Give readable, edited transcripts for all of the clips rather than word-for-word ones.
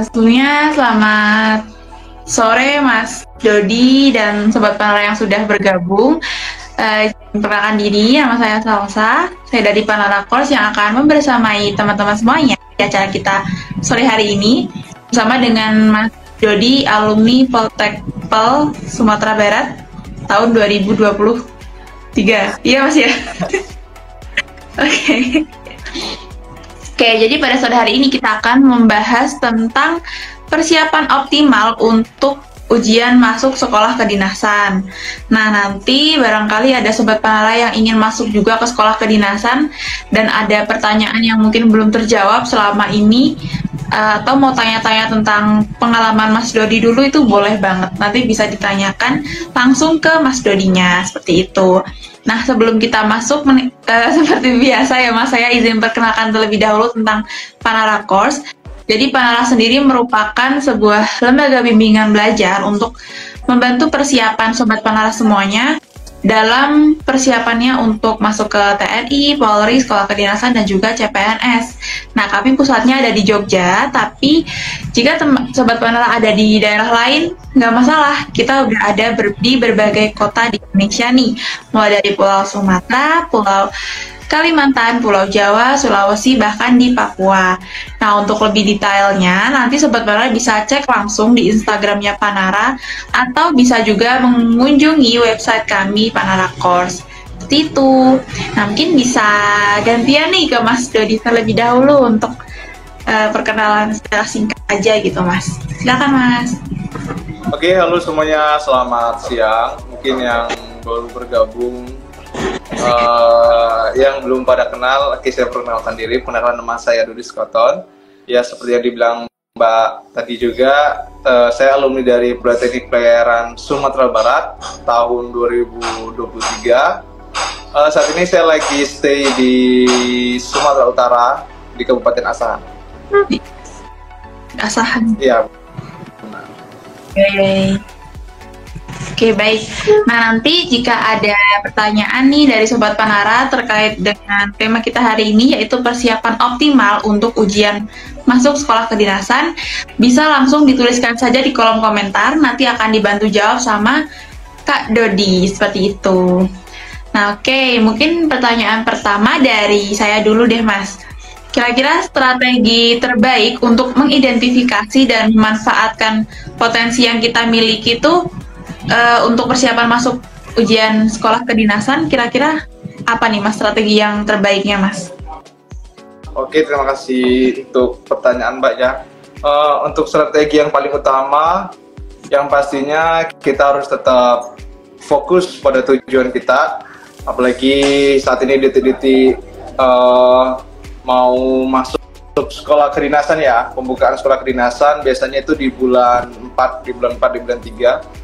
Sebelumnya selamat sore Mas Dodi dan Sobat Panara yang sudah bergabung. Perkenalkan diri, nama saya Salsa. Saya dari Panara Course yang akan membersamai teman-teman semuanya di acara kita sore hari ini bersama dengan Mas Dodi, alumni Poltek Pel Sumatera Barat tahun 2023. Iya Mas ya? Oke. Oke, jadi pada sore hari ini kita akan membahas tentang persiapan optimal untuk ujian masuk sekolah kedinasan. Nah, nanti barangkali ada Sobat Panara yang ingin masuk juga ke sekolah kedinasan dan ada pertanyaan yang mungkin belum terjawab selama ini, atau mau tanya-tanya tentang pengalaman Mas Dodi dulu, itu boleh banget. Nanti bisa ditanyakan langsung ke Mas Dodinya, seperti itu. Nah, sebelum kita masuk, seperti biasa ya Mas, saya izin perkenalkan terlebih dahulu tentang Panara Course. Jadi Panara sendiri merupakan sebuah lembaga bimbingan belajar untuk membantu persiapan Sobat Panara semuanya dalam persiapannya untuk masuk ke TNI, Polri, Sekolah Kedinasan, dan juga CPNS. Nah, kami pusatnya ada di Jogja, tapi jika Sobat Panara ada di daerah lain, nggak masalah. Kita udah ada di berbagai kota di Indonesia nih, mulai dari Pulau Sumatera, Pulau Kalimantan, Pulau Jawa, Sulawesi, bahkan di Papua. Nah, untuk lebih detailnya, nanti Sobat Panara bisa cek langsung di Instagramnya Panara, atau bisa juga mengunjungi website kami, Panara Course. Seperti itu. Nah, mungkin bisa gantian nih ke Mas Dodi terlebih dahulu untuk perkenalan secara singkat aja gitu, Mas. Silakan, Mas. Oke, halo semuanya, selamat siang. Mungkin yang baru bergabung, yang belum pada kenal, saya perkenalkan diri. Perkenalkan, nama saya Dodi Skoton. Ya, seperti yang dibilang Mbak tadi juga, saya alumni dari Politeknik Pelayaran Sumatera Barat tahun 2023. Saat ini saya lagi stay di Sumatera Utara, di Kabupaten Asahan. Asahan. Iya. Oke, baik. Nah, nanti jika ada pertanyaan nih dari Sobat Panara terkait dengan tema kita hari ini, yaitu persiapan optimal untuk ujian masuk sekolah kedinasan, bisa langsung dituliskan saja di kolom komentar, nanti akan dibantu jawab sama Kak Dodi, seperti itu. Nah, oke, mungkin pertanyaan pertama dari saya dulu deh, Mas. Kira-kira strategi terbaik untuk mengidentifikasi dan memanfaatkan potensi yang kita miliki itu untuk persiapan masuk ujian sekolah kedinasan, kira-kira apa nih Mas strategi yang terbaiknya, Mas? Oke, terima kasih untuk pertanyaan Mbak ya. Untuk strategi yang paling utama, yang pastinya kita harus tetap fokus pada tujuan kita. Apalagi saat ini detik-detik mau masuk sekolah kedinasan ya, pembukaan sekolah kedinasan biasanya itu di bulan 4, di bulan 3.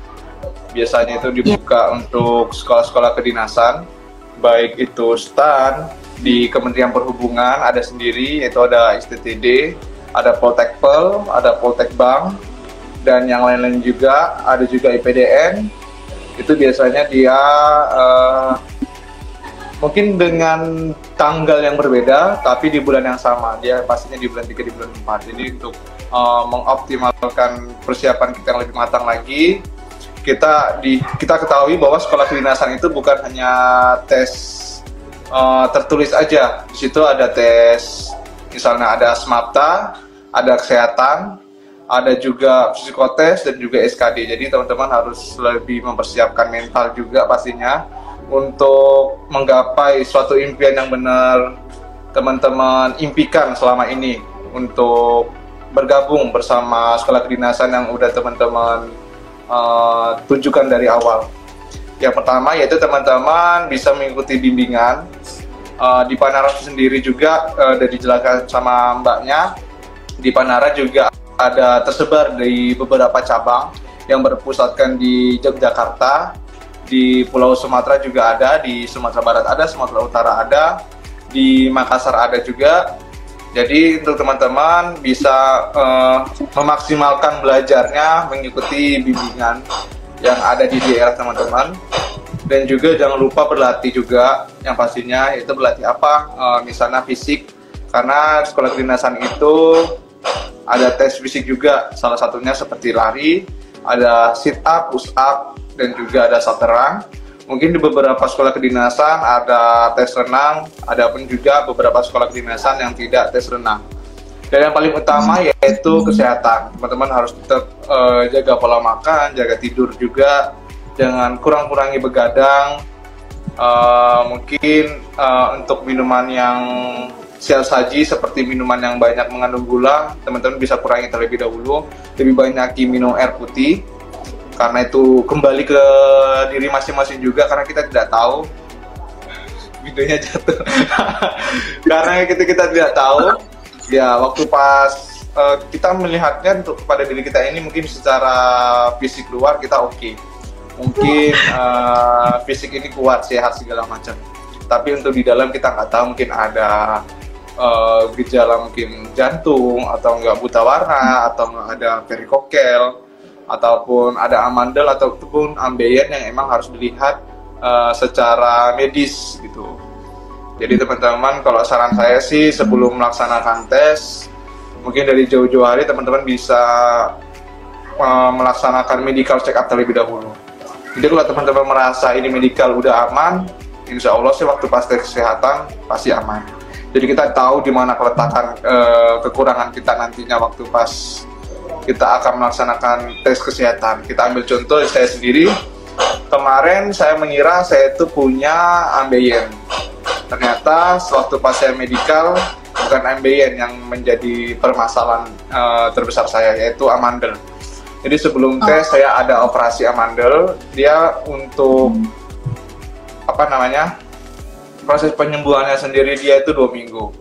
Biasanya itu dibuka untuk sekolah-sekolah kedinasan, baik itu STAN, di Kementerian Perhubungan ada sendiri, yaitu ada STTD, ada Poltek Pel, ada Poltek Bank, dan yang lain-lain juga, ada juga IPDN. Itu biasanya dia mungkin dengan tanggal yang berbeda, tapi di bulan yang sama. Dia pastinya di bulan 3, di bulan 4. Jadi untuk mengoptimalkan persiapan kita yang lebih matang lagi, kita ketahui bahwa sekolah kedinasan itu bukan hanya tes tertulis aja. Di situ ada tes, misalnya ada SMAPTA, ada kesehatan, ada juga psikotes, dan juga SKD. Jadi teman-teman harus lebih mempersiapkan mental juga pastinya untuk menggapai suatu impian yang benar teman-teman impikan selama ini, untuk bergabung bersama sekolah kedinasan yang udah teman-teman tunjukkan dari awal. Yang pertama yaitu teman-teman bisa mengikuti bimbingan di Panara sendiri juga, udah dijelaskan sama mbaknya. Di Panara juga ada tersebar di beberapa cabang yang berpusatkan di Yogyakarta, di Pulau Sumatera juga ada, di Sumatera Barat ada, Sumatera Utara ada, di Makassar ada juga. Jadi untuk teman-teman bisa memaksimalkan belajarnya, mengikuti bimbingan yang ada di daerah teman-teman. Dan juga jangan lupa berlatih juga, yang pastinya itu berlatih apa, misalnya fisik, karena sekolah kedinasan itu Ada tes fisik juga, salah satunya seperti lari, ada sit up, push up, dan juga ada saterang. Mungkin di beberapa sekolah kedinasan ada tes renang, ada pun juga beberapa sekolah kedinasan yang tidak tes renang. Dan yang paling utama yaitu kesehatan. Teman-teman harus tetap jaga pola makan, jaga tidur juga, jangan kurang-kurangi begadang. Mungkin untuk minuman yang siap saji seperti minuman yang banyak mengandung gula, teman-teman bisa kurangi terlebih dahulu. Lebih banyak minum air putih, karena itu kembali ke diri masing-masing juga, karena kita tidak tahu videonya jatuh. Karena kita tidak tahu ya, waktu pas kita melihatnya untuk pada diri kita ini mungkin secara fisik luar kita oke. Mungkin fisik ini kuat, sehat segala macam. Tapi untuk di dalam kita nggak tahu, mungkin ada gejala mungkin jantung, atau nggak buta warna, atau nggak ada perikokel, ataupun ada amandel ataupun ambeien yang emang harus dilihat secara medis gitu. Jadi teman-teman, kalau saran saya sih sebelum melaksanakan tes, mungkin dari jauh-jauh hari teman-teman bisa melaksanakan medical check up terlebih dahulu. Jadi kalau teman-teman merasa ini medical udah aman, insya Allah sih waktu pas tes kesehatan pasti aman. Jadi kita tahu di mana keletakan kekurangan kita nantinya waktu pas kita akan melaksanakan tes kesehatan. Kita ambil contoh saya sendiri. Kemarin saya mengira saya itu punya ambeien. Ternyata waktu pas saya medical, bukan ambeien yang menjadi permasalahan terbesar saya, yaitu amandel. Jadi sebelum tes saya ada operasi amandel. Dia untuk proses penyembuhannya sendiri dia itu 2 minggu.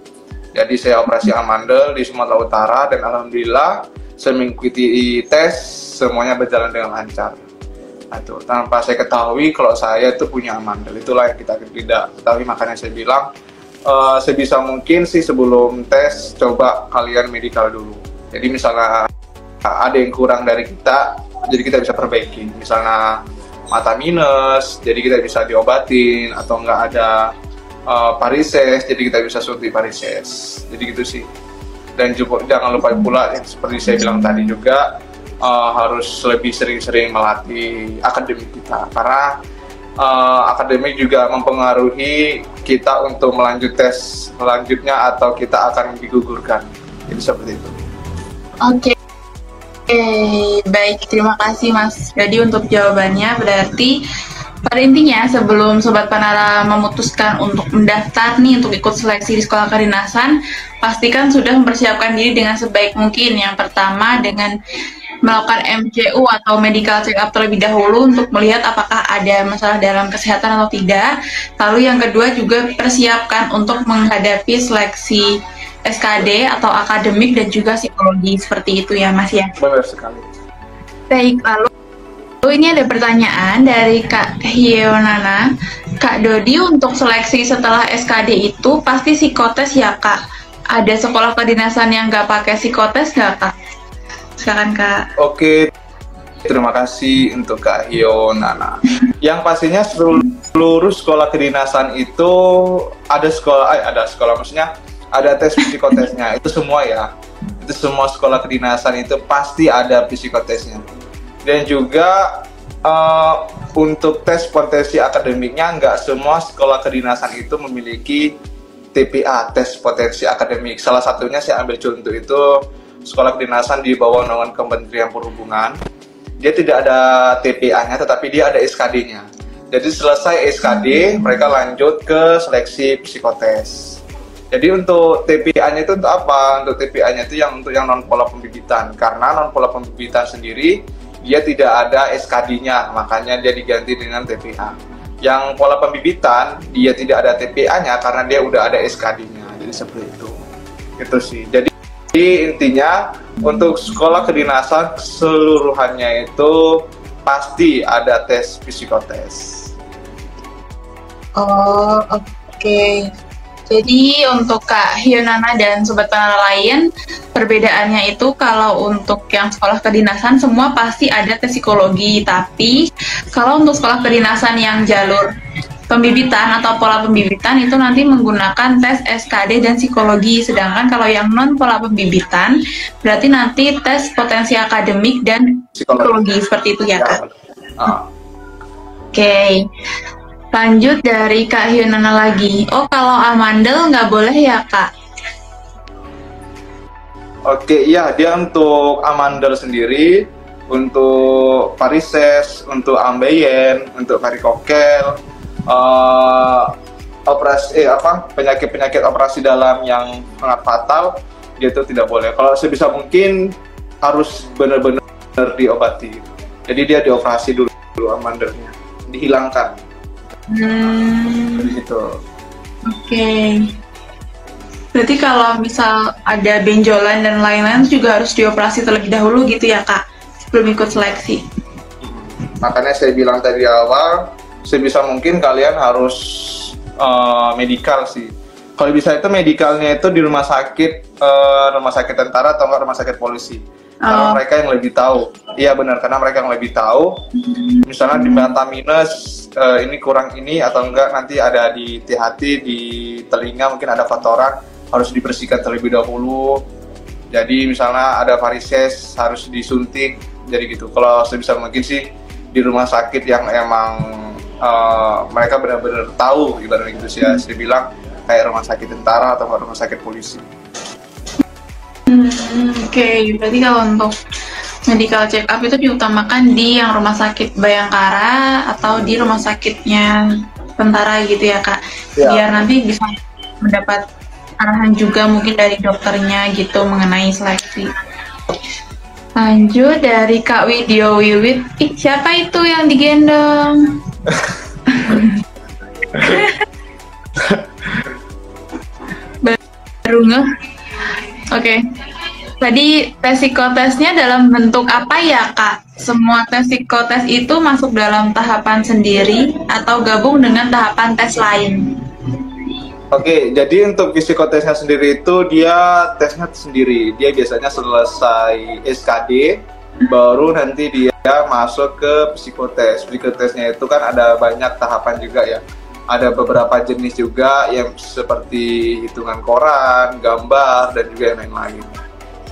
Jadi saya operasi amandel di Sumatera Utara, dan alhamdulillah saya mengikuti tes, semuanya berjalan dengan lancar. Itu tanpa saya ketahui kalau saya itu punya amandel. Itulah yang kita tidak ketahui, makanya saya bilang sebisa mungkin sih sebelum tes coba kalian medical dulu. Jadi misalnya ada yang kurang dari kita, jadi kita bisa perbaiki. Misalnya mata minus, jadi kita bisa diobatin, atau nggak ada varises, jadi kita bisa suntik varises. Jadi gitu sih. Dan juga jangan lupa pula seperti saya bilang tadi juga, harus lebih sering-sering melatih akademik kita, karena akademik juga mempengaruhi kita untuk melanjut tes selanjutnya atau kita akan digugurkan. Jadi seperti itu. Oke. Baik, terima kasih Mas. Jadi untuk jawabannya berarti pada intinya sebelum Sobat Panara memutuskan untuk mendaftar nih untuk ikut seleksi di sekolah kedinasan, pastikan sudah mempersiapkan diri dengan sebaik mungkin. Yang pertama dengan melakukan MCU atau medical check up terlebih dahulu untuk melihat apakah ada masalah dalam kesehatan atau tidak. Lalu yang kedua juga persiapkan untuk menghadapi seleksi SKD atau akademik dan juga psikologi, seperti itu ya Mas ya. Benar sekali. Baik, lalu ini ada pertanyaan dari Kak Hionana. Kak Dodi, untuk seleksi setelah SKD itu pasti psikotes ya Kak? Ada sekolah kedinasan yang nggak pakai psikotes nggak Kak? Silakan Kak. Oke, terima kasih untuk Kak Hionana. Yang pastinya seluruh sekolah kedinasan itu ada sekolah maksudnya ada tes psikotesnya. Itu semua ya. Itu semua sekolah kedinasan itu pasti ada psikotesnya. Dan juga untuk tes potensi akademiknya, nggak semua sekolah kedinasan itu memiliki TPA, tes potensi akademik. Salah satunya saya ambil contoh itu sekolah kedinasan di bawah naungan Kementerian Perhubungan. Dia tidak ada TPA-nya, tetapi dia ada SKD-nya. Jadi selesai SKD, mereka lanjut ke seleksi psikotes. Jadi untuk TPA-nya itu untuk apa? Untuk TPA-nya itu untuk yang non pola pembibitan. Karena non pola pembibitan sendiri dia tidak ada SKD-nya, makanya dia diganti dengan TPA. Yang pola pembibitan dia tidak ada TPA-nya karena dia udah ada SKD-nya. Jadi seperti itu. Itu sih. Jadi intinya untuk sekolah kedinasan keseluruhannya itu pasti ada tes psikotes. Oh, oke. Jadi untuk Kak Hionana dan Sobat Panara lain, perbedaannya itu kalau untuk yang sekolah kedinasan semua pasti ada tes psikologi, tapi kalau untuk sekolah kedinasan yang jalur pembibitan atau pola pembibitan itu nanti menggunakan tes SKD dan psikologi. Sedangkan kalau yang non pola pembibitan berarti nanti tes potensi akademik dan psikologi seperti itu ya Kak. Oke. Lanjut dari Kak Hyunana lagi. Oh, kalau amandel nggak boleh ya Kak? Oke, iya, dia untuk amandel sendiri, untuk varises, untuk ambeien, untuk varikokel, penyakit-penyakit operasi dalam yang sangat fatal, dia itu tidak boleh. Kalau sebisa mungkin harus benar-benar diobati. Jadi dia dioperasi dulu amandelnya, dihilangkan. Gitu. Oke. Berarti kalau misal ada benjolan dan lain-lain juga harus dioperasi terlebih dahulu gitu ya Kak, sebelum ikut seleksi. Makanya saya bilang tadi awal, sebisa mungkin kalian harus medikal sih. Kalau bisa itu medikalnya itu di rumah sakit tentara atau enggak rumah sakit polisi. Karena mereka yang lebih tahu. Iya benar, karena mereka yang lebih tahu. Misalnya di mata minus ini kurang ini atau enggak, nanti ada di THT, di telinga mungkin ada kotoran, harus dibersihkan terlebih dahulu. Jadi misalnya ada varises harus disuntik, jadi gitu. Kalau sebisa mungkin sih di rumah sakit yang emang mereka benar-benar tahu, ibaratnya gitu sih ya. Saya bilang kayak rumah sakit tentara atau rumah sakit polisi. Oke, berarti kalau untuk medical check up itu diutamakan di yang rumah sakit Bayangkara atau di rumah sakitnya tentara gitu ya Kak, biar nanti bisa mendapat arahan juga mungkin dari dokternya gitu mengenai seleksi. Lanjut dari Kak Widyo Wiwit. Siapa itu yang digendong? Baru ngeh. Oke. Tadi tes psikotesnya dalam bentuk apa ya Kak? Semua tes psikotes itu masuk dalam tahapan sendiri atau gabung dengan tahapan tes lain? Oke, jadi untuk psikotesnya sendiri itu dia tesnya sendiri. Dia biasanya selesai SKD, baru nanti dia masuk ke psikotes. Psikotesnya itu kan ada banyak tahapan juga ya. Ada beberapa jenis juga yang seperti hitungan koran, gambar, dan juga yang lain-lain.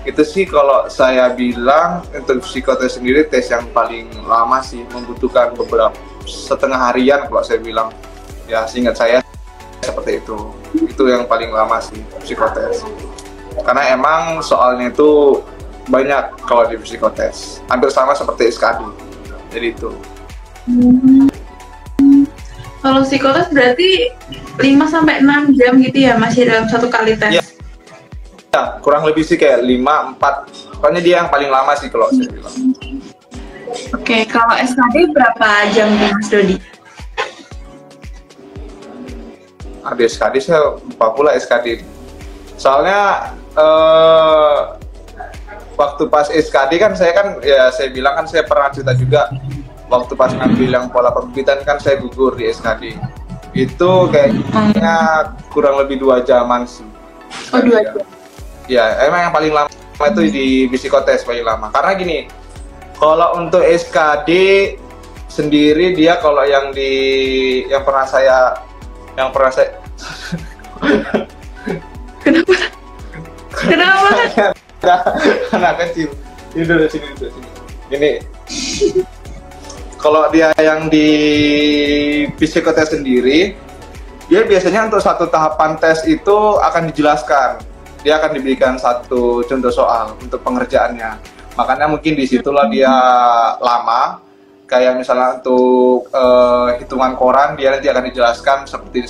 Itu sih kalau saya bilang untuk psikotes sendiri tes yang paling lama sih, membutuhkan beberapa setengah harian kalau saya bilang. Ya, seingat saya seperti itu yang paling lama sih psikotes, karena emang soalnya itu banyak kalau di psikotes, hampir sama seperti SKD, jadi itu. Kalau psikotes berarti 5-6 jam gitu ya, masih dalam satu kali tes? Ya, kurang lebih sih kayak 5-4, pokoknya dia yang paling lama sih kalau saya bilang. Oke, kalau SKD berapa jam nih Mas Dodi? Ada SKD, saya lupa pula SKD. Soalnya waktu pas SKD kan saya bilang kan saya pernah cerita juga, waktu pas ngambil yang pola pembibitan kan saya gugur di SKD. Itu kayaknya kurang lebih 2 jaman sih. Oh, 2 jam. Ya, emang yang paling lama itu di psikotes paling lama. Karena gini, kalau untuk SKD sendiri dia kalau yang pernah saya Kenapa? Anak kecil ini dari sini. Ini kalau dia yang di psikotes sendiri, dia biasanya untuk satu tahapan tes itu akan dijelaskan. Dia akan diberikan satu contoh soal untuk pengerjaannya. Makanya mungkin disitulah dia lama. Kayak misalnya untuk hitungan koran, dia nanti akan dijelaskan seperti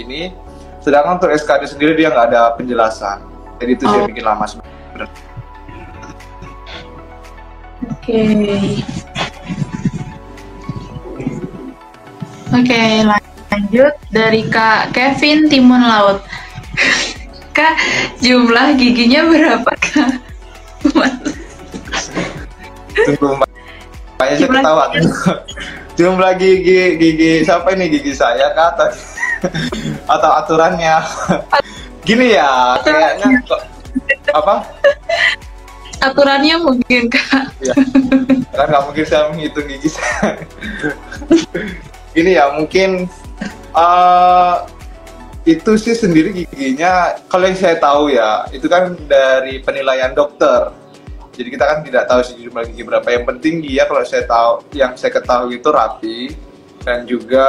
ini. Sedangkan untuk SKD sendiri dia nggak ada penjelasan. Jadi itu sih bikin lama sebenarnya. Oke, lanjut dari Kak Kevin Timun Laut. Kak, jumlah giginya berapa Kak? Tunggu, makanya saya ketawa. Jumlah gigi siapa ini, gigi saya Kak atau aturannya? Gini ya, kayaknya apa? Aturannya mungkin Kak. Ya, kan nggak mungkin saya menghitung gigi saya. Gini ya, mungkin Eh, itu sih sendiri giginya, kalau yang saya tahu ya, itu kan dari penilaian dokter. Jadi kita kan tidak tahu sih jumlah gigi berapa. Yang penting dia, kalau saya tahu, yang saya ketahui itu rapi dan juga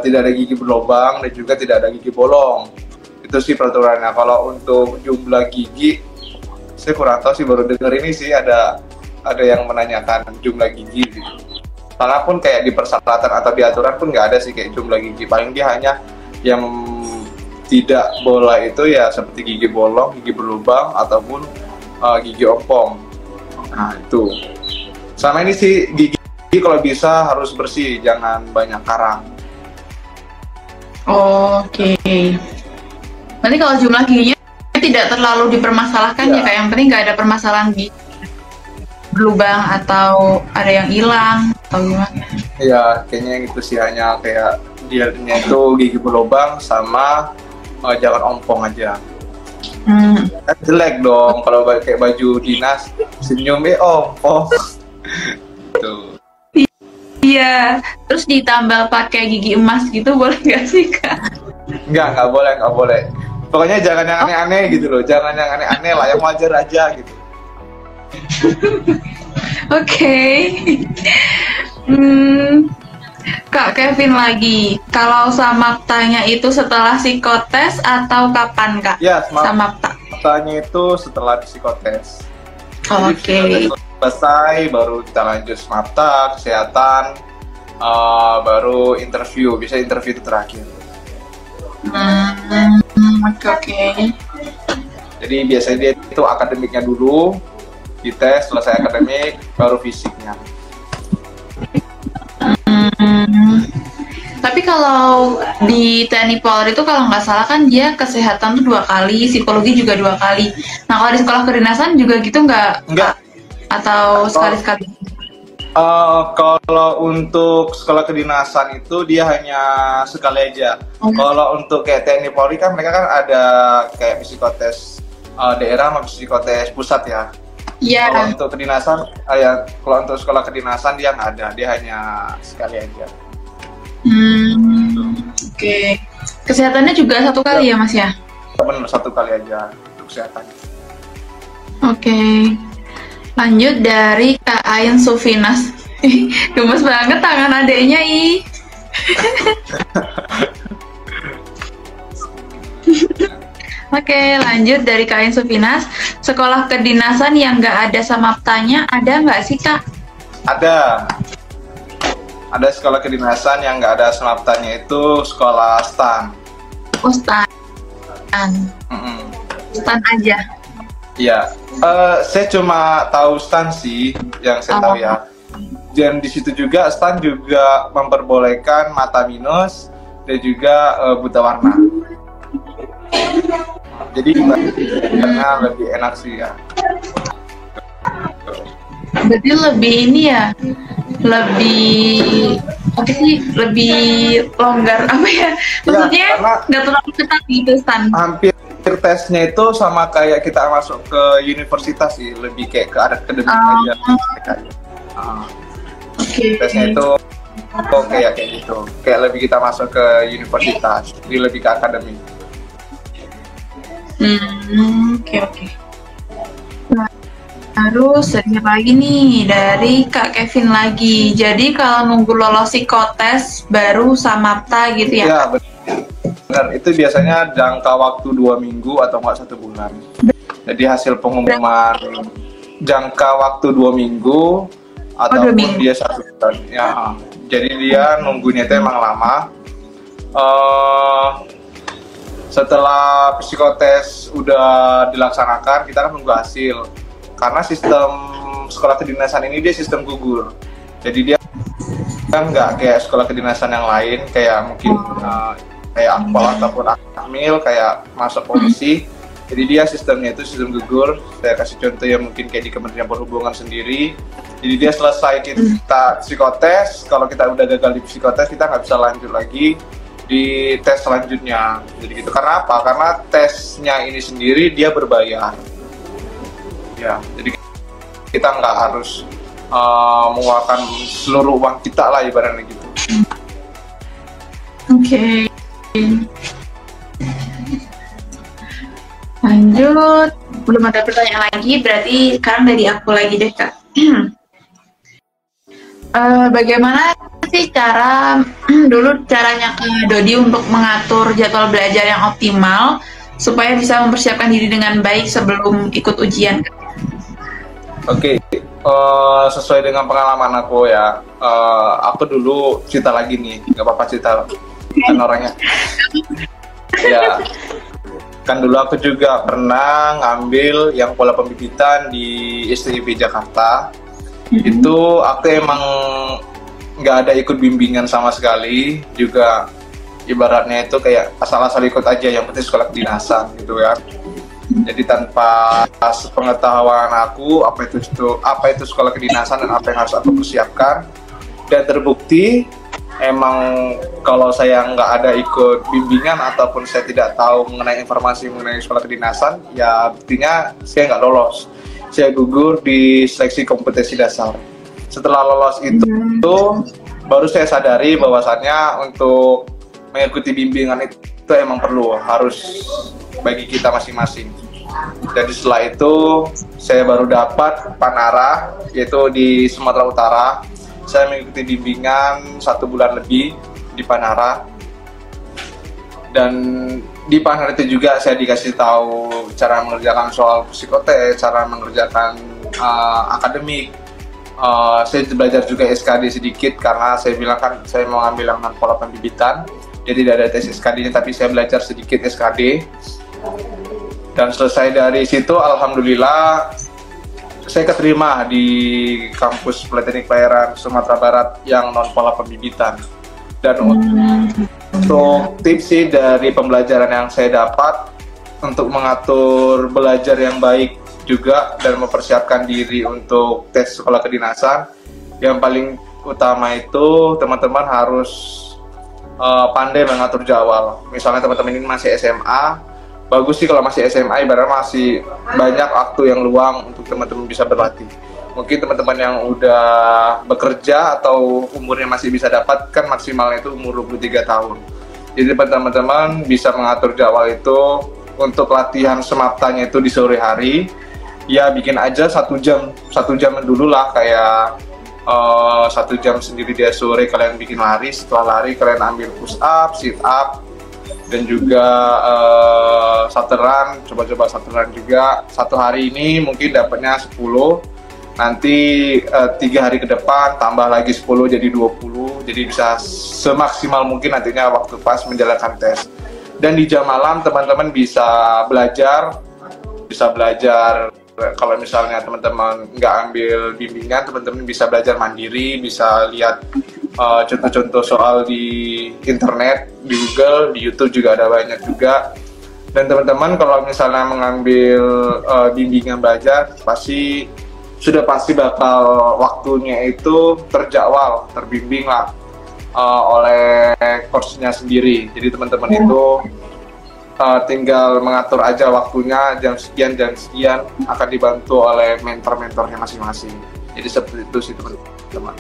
tidak ada gigi berlubang dan juga tidak ada gigi bolong. Itu sih peraturannya. Kalau untuk jumlah gigi, saya kurang tahu sih, baru dengar ini sih ada yang menanyakan jumlah gigi gitu. Karena pun kayak di persyaratan atau di aturan pun nggak ada sih kayak jumlah gigi. Paling dia hanya yang tidak boleh itu ya seperti gigi bolong, gigi berlubang, ataupun gigi ompong. Nah itu. Sama ini sih gigi kalau bisa harus bersih, jangan banyak karang. Oke. Nanti kalau jumlah giginya tidak terlalu dipermasalahkan ya, kayak yang penting nggak ada permasalahan gigi berlubang atau ada yang hilang atau gimana? Ya kayaknya itu sih, hanya kayak dia itu gigi berlubang sama jangan ompong aja. Kan jelek dong kalau kayak baju dinas senyum ompong. Tuh. Iya, terus ditambah pakai gigi emas gitu boleh nggak sih Kak? Nggak boleh. Pokoknya jangan yang aneh-aneh gitu loh, jangan yang aneh-aneh lah, yang wajar aja gitu. Oke. Kak Kevin lagi, kalau samaptanya itu setelah psikotes atau kapan Kak? Ya, samapta. Samaptanya itu setelah psikotes. Oke. Selesai, baru kita lanjut samapta, kesehatan, baru interview, bisa interview itu terakhir. Oke. Jadi biasanya dia itu akademiknya dulu, dites, selesai akademik, baru fisiknya. Tapi kalau di TNI Polri itu kalau nggak salah kan dia kesehatan tuh 2 kali, psikologi juga 2 kali. Nah kalau di sekolah kedinasan juga gitu nggak? Atau sekali-sekali? Kalau untuk sekolah kedinasan itu dia hanya sekali aja. Kalau untuk kayak TNI Polri kan mereka kan ada kayak psikotes daerah sama psikotes pusat ya. Iya. Kalau untuk kedinasan, kalau untuk sekolah kedinasan dia nggak ada, dia hanya sekali aja. Oke. Kesehatannya juga 1 kali ya Mas ya? Benar, 1 kali aja untuk kesehatan. Oke. Lanjut dari Kak Ain Sufinas. Gemes banget tangan adeknya ih. Oke, lanjut dari Kak Ain Sufinas. Sekolah kedinasan yang nggak ada samaptanya ada nggak sih Kak? Ada sekolah kedinasan yang nggak ada samaptanya, itu sekolah STAN. Oh, STAN. STAN aja. Iya, saya cuma tahu STAN sih, yang saya tahu ya. Dan di situ juga STAN juga memperbolehkan mata minus dan juga buta warna. Jadi karena lebih enak sih ya. Berarti lebih ini ya, lebih longgar apa ya? Maksudnya nggak terlalu ketat gitu STAN. Hampir tesnya itu sama kayak kita masuk ke universitas sih, lebih kayak ke akademik aja. Tesnya itu kayak gitu, kayak lebih kita masuk ke universitas, jadi lebih ke akademik. Oke. Terus sedikit lagi nih dari Kak Kevin lagi. Jadi kalau nunggu lolos psikotes baru samapta gitu ya? Iya benar. Itu biasanya jangka waktu 2 minggu atau enggak 1 bulan. Jadi hasil pengumuman jangka waktu 2 minggu ataupun dia 1 bulan. Ya, jadi dia nunggunya itu emang lama. Setelah psikotes udah dilaksanakan, kita kan nunggu hasil. Karena sistem sekolah kedinasan ini dia sistem gugur. Jadi dia kan nggak kayak sekolah kedinasan yang lain, kayak mungkin kayak akpol ataupun akmil, kayak masuk polisi. Jadi dia sistemnya itu sistem gugur. Saya kasih contoh ya, mungkin kayak di Kementerian Perhubungan sendiri. Jadi dia selesai kita psikotes, kalau kita udah gagal di psikotes, kita nggak bisa lanjut lagi di tes selanjutnya. Jadi gitu. Karena apa? Karena tesnya ini sendiri dia berbayar. Ya, jadi kita nggak harus mengeluarkan seluruh uang kita lah ibaratnya gitu. Oke. Lanjut, belum ada pertanyaan lagi, berarti sekarang dari aku lagi deh Kak. Bagaimana sih dulu caranya Kak Dodi untuk mengatur jadwal belajar yang optimal supaya bisa mempersiapkan diri dengan baik sebelum ikut ujian? Oke, sesuai dengan pengalaman aku ya, aku dulu cerita lagi nih, nggak apa-apa cerita, kan orangnya. Ya, kan dulu aku juga pernah ngambil yang pola pembibitan di STIP Jakarta. Itu aku emang nggak ada ikut bimbingan sama sekali, juga ibaratnya itu kayak asal-asal ikut aja, yang penting sekolah kedinasan gitu ya. Jadi tanpa pengetahuan aku apa itu sekolah kedinasan dan apa yang harus aku persiapkan, dan terbukti emang kalau saya nggak ada ikut bimbingan ataupun saya tidak tahu mengenai informasi mengenai sekolah kedinasan, ya buktinya saya nggak lolos. Saya gugur di seleksi kompetensi dasar. Setelah lolos itu baru saya sadari bahwasannya untuk mengikuti bimbingan itu emang harus bagi kita masing-masing. Jadi setelah itu saya baru dapat Panara, yaitu di Sumatera Utara. Saya mengikuti bimbingan 1 bulan lebih di Panara, dan di Panara itu juga saya dikasih tahu cara mengerjakan soal psikotes, cara mengerjakan akademik. Saya belajar juga SKD sedikit karena saya bilang kan saya mau ambil yang pola pembibitan, jadi tidak ada tes SKD-nya, tapi saya belajar sedikit SKD. Dan selesai dari situ, alhamdulillah saya keterima di kampus Politeknik Pelayaran Sumatera Barat yang non pola pembibitan. Dan untuk tips sih dari pembelajaran yang saya dapat untuk mengatur belajar yang baik juga dan mempersiapkan diri untuk tes sekolah kedinasan, yang paling utama itu teman-teman harus pandai mengatur jadwal. Misalnya teman-teman ini masih SMA, bagus sih kalau masih SMA, ibaratnya masih banyak waktu yang luang untuk teman-teman bisa berlatih. Mungkin teman-teman yang udah bekerja atau umurnya masih bisa dapat, kan maksimalnya itu umur 23 tahun. Jadi teman-teman bisa mengatur jadwal itu untuk latihan sematanya itu di sore hari. Ya bikin aja 1 jam dulu lah, kayak 1 jam sendiri di sore kalian bikin lari. Setelah lari kalian ambil push up, sit up, dan juga shuttle, coba shuttle juga. 1 hari ini mungkin dapatnya 10, nanti 3 hari ke depan tambah lagi 10 jadi 20, jadi bisa semaksimal mungkin nantinya waktu pas menjalankan tes. Dan di jam malam teman-teman bisa belajar kalau misalnya teman-teman nggak ambil bimbingan, teman-teman bisa belajar mandiri, bisa lihat contoh-contoh soal di internet, di Google, di YouTube juga ada banyak juga. Dan teman-teman kalau misalnya mengambil bimbingan belajar, sudah pasti bakal waktunya itu terjadwal, terbimbing lah oleh coachnya sendiri. Jadi teman-teman itu tinggal mengatur aja waktunya, jam sekian akan dibantu oleh mentor-mentornya masing-masing. Jadi seperti itu sih teman-teman.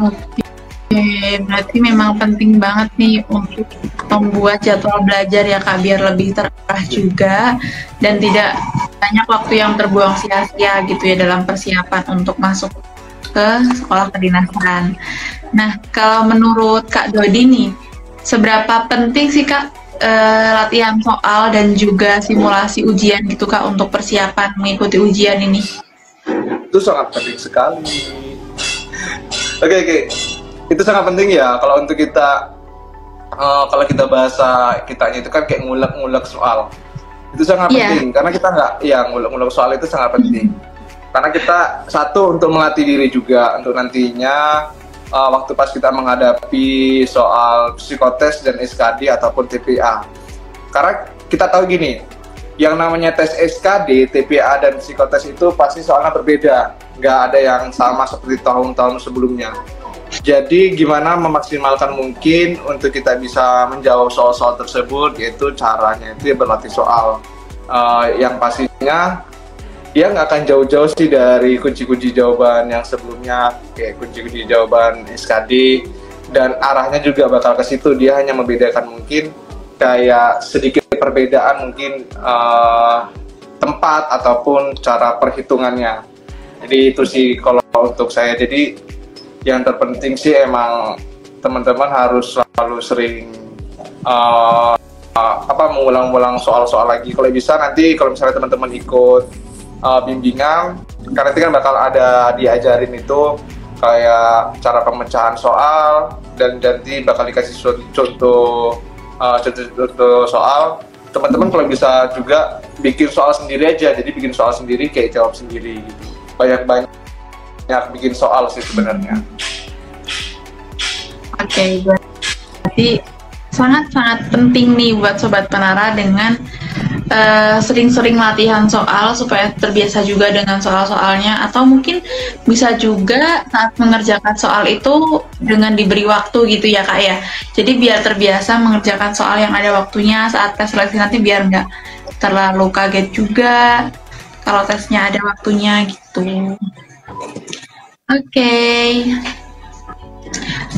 Oke, berarti memang penting banget nih untuk membuat jadwal belajar ya Kak, biar lebih terarah juga dan tidak banyak waktu yang terbuang sia-sia gitu ya dalam persiapan untuk masuk ke sekolah kedinasan. Nah, kalau menurut Kak Dodi nih, seberapa penting sih Kak latihan soal dan juga simulasi ujian gitu Kak untuk persiapan mengikuti ujian ini? Itu sangat penting sekali. Oke. Itu sangat penting ya kalau untuk kita, kalau kita bahasa kitanya itu kan kayak ngulek-ngulek soal. Itu sangat penting karena kita ngulek-ngulek soal itu sangat penting. Karena kita satu untuk melatih diri juga untuk nantinya waktu pas kita menghadapi soal psikotes dan SKD ataupun TPA. Karena kita tahu gini, yang namanya tes SKD, TPA dan psikotes itu pasti soalnya berbeda, nggak ada yang sama seperti tahun-tahun sebelumnya. Jadi gimana memaksimalkan mungkin untuk kita bisa menjawab soal-soal tersebut, yaitu caranya itu ya berlatih soal. Yang pastinya dia nggak akan jauh-jauh sih dari kunci-kunci jawaban yang sebelumnya, kayak kunci-kunci jawaban SKD, dan arahnya juga bakal ke situ. Dia hanya membedakan mungkin kayak sedikit perbedaan mungkin tempat ataupun cara perhitungannya. Jadi itu sih kalau untuk saya. Jadi yang terpenting sih emang teman-teman harus selalu sering mengulang-ulang soal-soal lagi. Kalau bisa nanti kalau misalnya teman-teman ikut bimbingan, karena nanti kan bakal ada diajarin itu kayak cara pemecahan soal, dan nanti bakal dikasih contoh soal. Teman-teman kalau bisa juga bikin soal sendiri aja, jadi bikin soal sendiri kayak jawab sendiri gitu. Banyak bikin soal sih sebenarnya. Oke, berarti sangat-sangat penting nih buat Sobat Penara dengan sering-sering latihan soal supaya terbiasa juga dengan soal-soalnya, atau mungkin bisa juga saat mengerjakan soal itu dengan diberi waktu gitu ya Kak ya. Jadi biar terbiasa mengerjakan soal yang ada waktunya saat tes seleksi nanti, biar nggak terlalu kaget juga kalau tesnya ada waktunya gitu. Oke.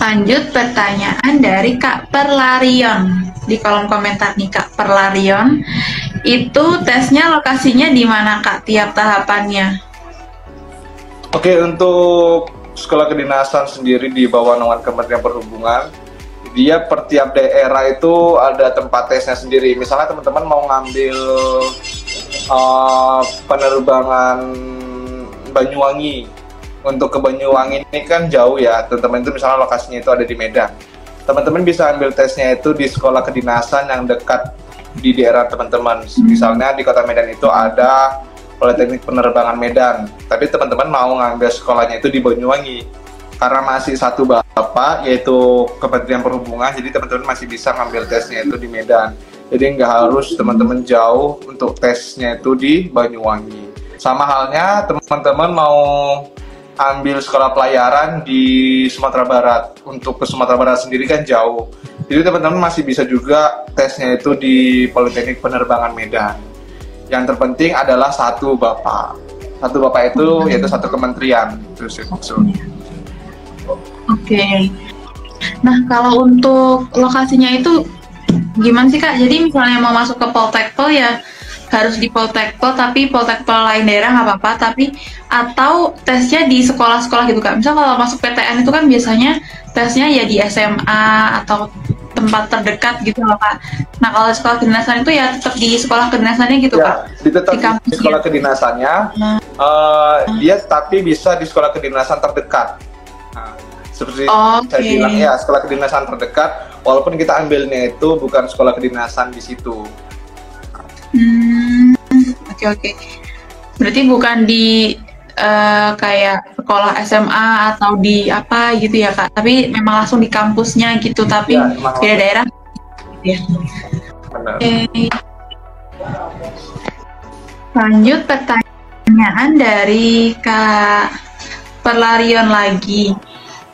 Lanjut pertanyaan dari Kak Perlarion di kolom komentar nih Kak Perlarion. Itu tesnya lokasinya di mana Kak tiap tahapannya? Oke, untuk sekolah kedinasan sendiri di bawah naungan Kementerian Perhubungan, dia per tiap daerah itu ada tempat tesnya sendiri. Misalnya teman-teman mau ngambil penerbangan Banyuwangi, untuk ke Banyuwangi ini kan jauh ya, teman-teman itu misalnya lokasinya itu ada di Medan. Teman-teman bisa ambil tesnya itu di sekolah kedinasan yang dekat di daerah teman-teman. Misalnya di Kota Medan itu ada Politeknik Penerbangan Medan, tapi teman-teman mau ngambil sekolahnya itu di Banyuwangi. Karena masih satu bapak, yaitu Kementerian Perhubungan, jadi teman-teman masih bisa ngambil tesnya itu di Medan. Jadi nggak harus teman-teman jauh untuk tesnya itu di Banyuwangi. Sama halnya teman-teman mau ambil sekolah pelayaran di Sumatera Barat. Untuk ke Sumatera Barat sendiri kan jauh. Jadi teman-teman masih bisa juga tesnya itu di Politeknik Penerbangan Medan. Yang terpenting adalah satu bapak. Satu bapak itu yaitu satu kementerian. Itu sih maksudnya. Oke. Nah, kalau untuk lokasinya itu gimana sih Kak? Jadi misalnya mau masuk ke Poltekpol ya harus di Poltekpol, tapi Poltekpol lain daerah nggak apa-apa, tapi atau tesnya di sekolah-sekolah gitu Kak. Misal kalau masuk PTN itu kan biasanya tesnya ya di SMA atau tempat terdekat gitu loh Kak. Nah kalau sekolah kedinasan itu ya tetap di sekolah kedinasannya gitu ya, Kak? Tetap di sekolah kedinasannya, dia tapi bisa di sekolah kedinasan terdekat. Nah, seperti saya bilang ya, sekolah kedinasan terdekat, walaupun kita ambilnya itu bukan sekolah kedinasan di situ. Oke. Berarti bukan di kayak sekolah SMA atau di apa gitu ya Kak, tapi memang langsung di kampusnya gitu, tapi ya, beda daerah ya. Benar. Oke. Lanjut pertanyaan dari Kak Perlarion lagi.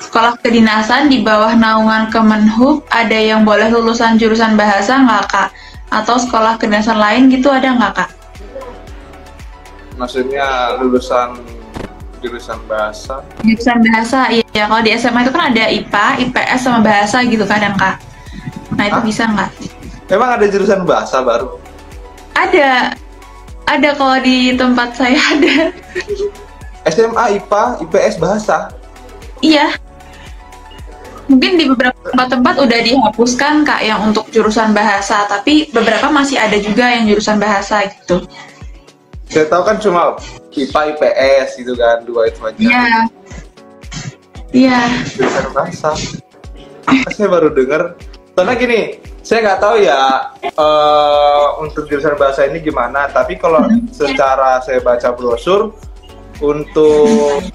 Sekolah kedinasan di bawah naungan Kemenhub ada yang boleh lulusan jurusan bahasa nggak Kak? Atau sekolah kedinasan lain gitu ada nggak Kak? Maksudnya lulusan jurusan bahasa? Jurusan bahasa, iya. Kalau di SMA itu kan ada IPA, IPS sama bahasa gitu kadang Kak. Nah itu bisa nggak? Emang ada jurusan bahasa baru? Ada kalau di tempat saya ada. SMA, IPA, IPS, bahasa? Iya. Mungkin di beberapa tempat udah dihapuskan Kak yang untuk jurusan bahasa, tapi beberapa masih ada juga yang jurusan bahasa gitu. Saya tahu kan cuma IPA, IPS gitu kan, dua itu aja. Iya. Iya. Jurusan bahasa. Saya baru dengar. Soalnya gini, saya nggak tahu ya untuk jurusan bahasa ini gimana, tapi kalau secara saya baca brosur, untuk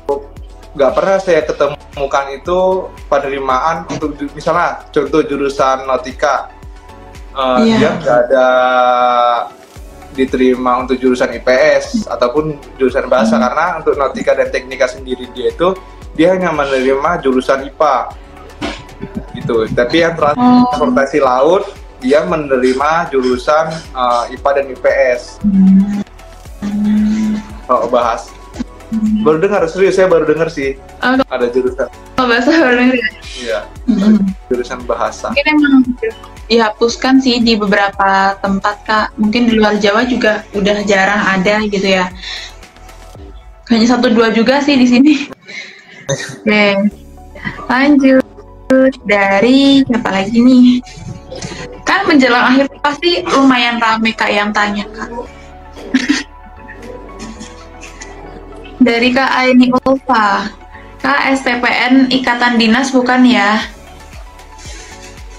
nggak pernah saya ketemukan itu penerimaan untuk misalnya contoh jurusan nautika, dia nggak ada diterima untuk jurusan IPS ataupun jurusan bahasa, karena untuk nautika dan teknika sendiri dia hanya menerima jurusan IPA gitu. Tapi yang transportasi laut dia menerima jurusan IPA dan IPS. Bahas baru dengar, serius saya baru dengar sih ada jurusan. Kalau Oh, bahasa luar negeri. Iya, jurusan bahasa. Mungkin emang dihapuskan sih di beberapa tempat, Kak. Mungkin di luar Jawa juga udah jarang ada gitu ya. Hanya 1-2 juga sih di sini. Oke, lanjut dari siapa lagi nih? Kan menjelang akhir pasti lumayan rame Kak yang tanya, Kak. Dari Kak Aini Ulfa. Kak, STPN Ikatan Dinas bukan ya?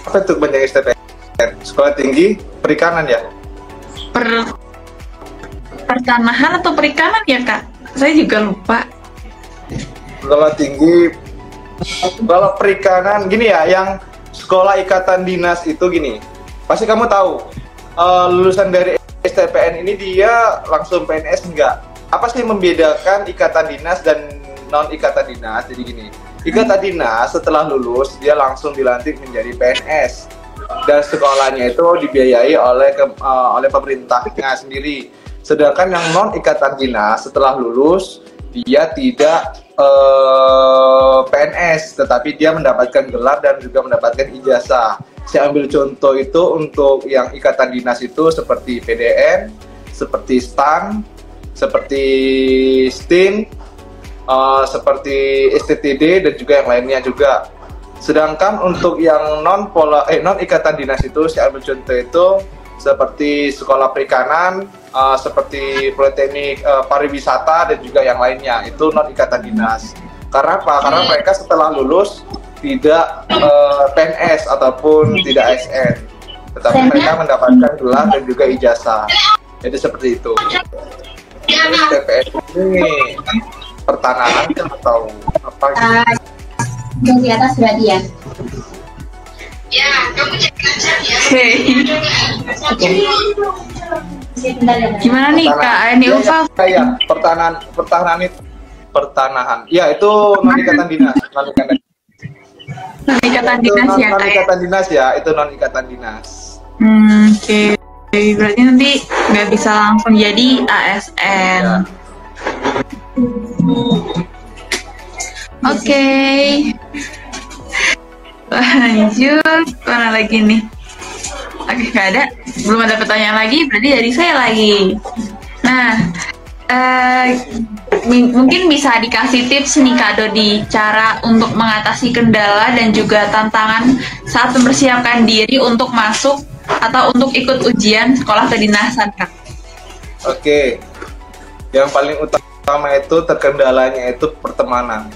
Apa itu banyak STPN? Sekolah Tinggi Perikanan ya? Pertanahan atau perikanan ya, Kak? Saya juga lupa. Sekolah Tinggi, kalau perikanan gini ya, yang sekolah ikatan dinas itu gini, pasti kamu tahu lulusan dari STPN ini dia langsung PNS enggak? Apa sih membedakan ikatan dinas dan non ikatan dinas? Jadi gini, ikatan dinas setelah lulus dia langsung dilantik menjadi PNS dan sekolahnya itu dibiayai oleh pemerintahnya sendiri. Sedangkan yang non ikatan dinas setelah lulus dia tidak PNS, tetapi dia mendapatkan gelar dan juga mendapatkan ijazah. Saya ambil contoh itu untuk yang ikatan dinas itu seperti PDN, seperti STAN, seperti STIN, seperti STTD dan juga yang lainnya juga. Sedangkan untuk yang non ikatan dinas itu saya ambil contoh itu seperti sekolah perikanan, seperti politeknik pariwisata dan juga yang lainnya, itu non ikatan dinas. Karena apa? Karena mereka setelah lulus tidak PNS ataupun tidak ASN, tetapi mereka mendapatkan gelar dan juga ijazah. Jadi seperti itu. TPS ini pertanahan atau apa gitu? Yang di atas berarti ya? Ya, kamu cek aja ya. Oke. Gimana nih Kak Aini Ulfa? Ya, pertanahan. Ya, itu non ikatan dinas, non ikatan. Non ikatan dinas ya, Kak. Non ikatan dinas ya, itu non ikatan dinas. Oke. Berarti nanti nggak bisa langsung jadi ASN. Ya. Oke. Lanjut, mana lagi nih? Oke, nggak ada. Belum ada pertanyaan lagi, berarti dari saya lagi. Nah, mungkin bisa dikasih tips nih Kak Dodi, cara untuk mengatasi kendala dan juga tantangan saat mempersiapkan diri untuk masuk atau untuk ikut ujian sekolah kedinasan, Kak. Oke. Yang paling utama itu terkendalanya itu pertemanan.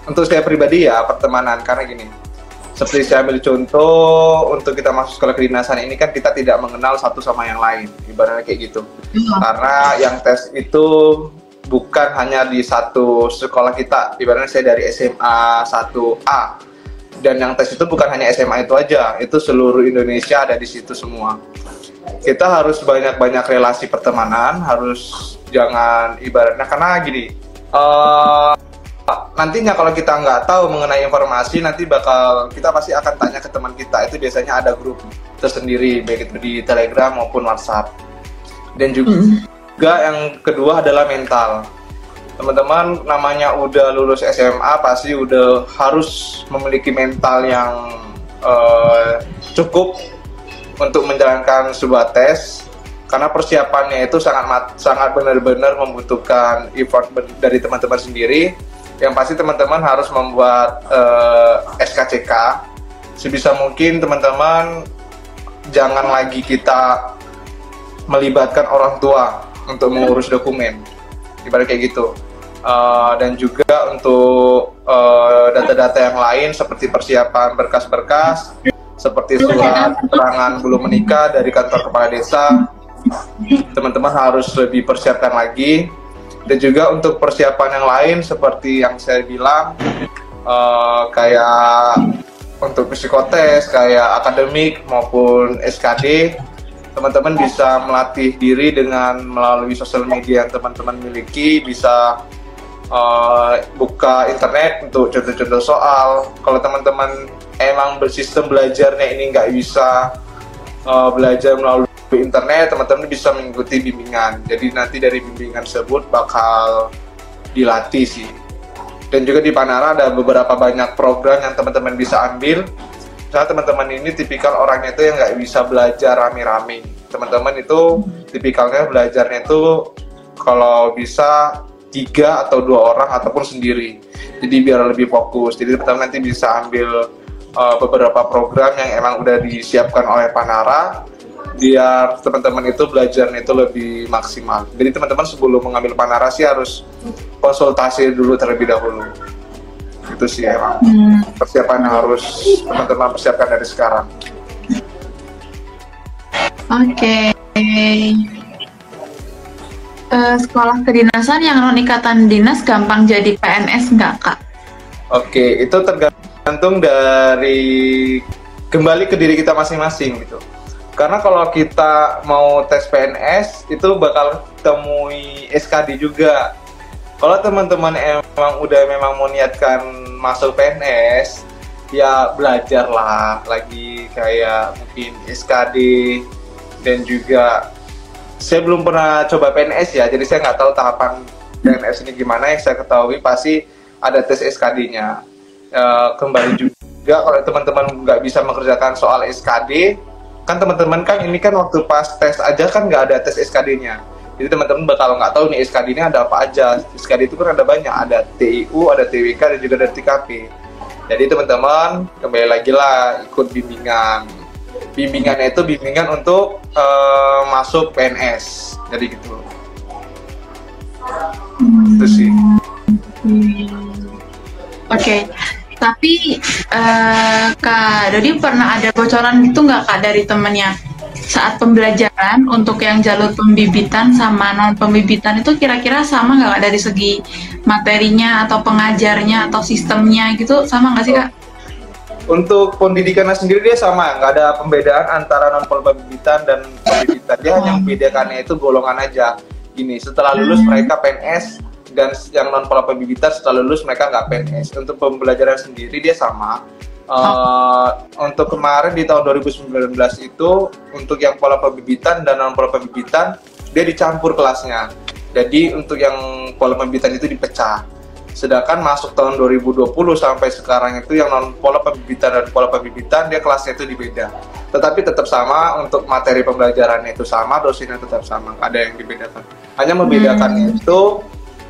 Untuk saya pribadi ya pertemanan, karena gini, seperti saya ambil contoh, untuk kita masuk sekolah kedinasan ini kan kita tidak mengenal satu sama yang lain, ibaratnya kayak gitu. Karena yang tes itu bukan hanya di satu sekolah kita, ibaratnya saya dari SMA 1A, dan yang tes itu bukan hanya SMA itu aja, itu seluruh Indonesia ada di situ semua. Kita harus banyak-banyak relasi pertemanan, harus jangan ibaratnya, karena gini, nantinya kalau kita nggak tahu mengenai informasi, nanti kita pasti akan tanya ke teman kita. Itu biasanya ada grup tersendiri, baik itu di Telegram maupun WhatsApp. Dan juga yang kedua adalah mental. Teman-teman namanya udah lulus SMA pasti udah harus memiliki mental yang cukup untuk menjalankan sebuah tes, karena persiapannya itu sangat benar-benar membutuhkan effort dari teman-teman sendiri. Yang pasti teman-teman harus membuat SKCK. Sebisa mungkin teman-teman jangan lagi kita melibatkan orang tua untuk mengurus dokumen, ibarat kayak gitu. Dan juga untuk data-data yang lain seperti persiapan berkas-berkas, seperti surat keterangan belum menikah dari kantor kepala desa, teman-teman harus lebih persiapkan lagi. Dan juga untuk persiapan yang lain seperti yang saya bilang, kayak untuk psikotes, kayak akademik maupun SKD, teman-teman bisa melatih diri dengan melalui sosial media yang teman-teman miliki, bisa buka internet untuk contoh-contoh soal. Kalau teman-teman emang bersistem belajarnya ini nggak bisa belajar melalui internet, teman-teman bisa mengikuti bimbingan. Jadi nanti dari bimbingan tersebut bakal dilatih sih. Dan juga di Panara ada beberapa banyak program yang teman-teman bisa ambil. Karena teman-teman ini tipikal orangnya itu yang nggak bisa belajar rame-rame. Teman-teman itu tipikalnya belajarnya itu kalau bisa 3 atau 2 orang ataupun sendiri. Jadi biar lebih fokus. Jadi teman-teman nanti bisa ambil beberapa program yang emang udah disiapkan oleh Panara, biar teman-teman itu belajarnya itu lebih maksimal. Jadi teman-teman sebelum mengambil Panara sih harus konsultasi dulu terlebih dahulu. Itu sih emang persiapan yang harus teman-teman persiapkan dari sekarang. Oke. Sekolah kedinasan yang non ikatan dinas gampang jadi PNS nggak, Kak? Oke, itu tergantung dari kembali ke diri kita masing-masing gitu. Karena kalau kita mau tes PNS itu bakal temui SKD juga. Kalau teman-teman memang mau niatkan masuk PNS, ya belajarlah lagi kayak mungkin SKD. Dan juga saya belum pernah coba PNS ya, jadi saya nggak tahu tahapan PNS ini gimana. Yang saya ketahui pasti ada tes SKD-nya. Kembali juga kalau teman-teman nggak bisa mengerjakan soal SKD, kan teman-teman kan ini kan waktu pas tes aja kan nggak ada tes SKD-nya. Jadi teman-teman bakal nggak tahu nih SKD ini ada apa aja. SKD itu kan ada banyak, ada TIU, ada TWK, dan juga ada TKP. Jadi teman-teman kembali lagi lah ikut bimbingan. Bimbingannya itu bimbingan untuk masuk PNS. Jadi gitu. Itu sih. Oke. Tapi Kak Dodi pernah ada bocoran gitu nggak, Kak, dari temennya saat pembelajaran untuk yang jalur pembibitan sama non pembibitan itu kira-kira sama nggak, Kak, dari segi materinya atau pengajarnya atau sistemnya gitu, sama nggak sih, Kak? Untuk pendidikannya sendiri dia sama, nggak ada pembedaan antara non pembibitan dan pembibitan. Dia hanya membedakannya itu golongan aja. Gini, setelah lulus mereka PNS, dan yang non pola pembibitan setelah lulus mereka nggak PNS. Untuk pembelajaran sendiri dia sama. Untuk kemarin di tahun 2019 itu untuk yang pola pembibitan dan non pola pembibitan dia dicampur kelasnya. Jadi untuk yang pola pembibitan itu dipecah. Sedangkan masuk tahun 2020 sampai sekarang itu yang non pola pembibitan dan pola pembibitan dia kelasnya itu dibeda. Tetapi tetap sama, untuk materi pembelajarannya itu sama, dosennya tetap sama, ada yang dibedakan. Hanya membedakannya itu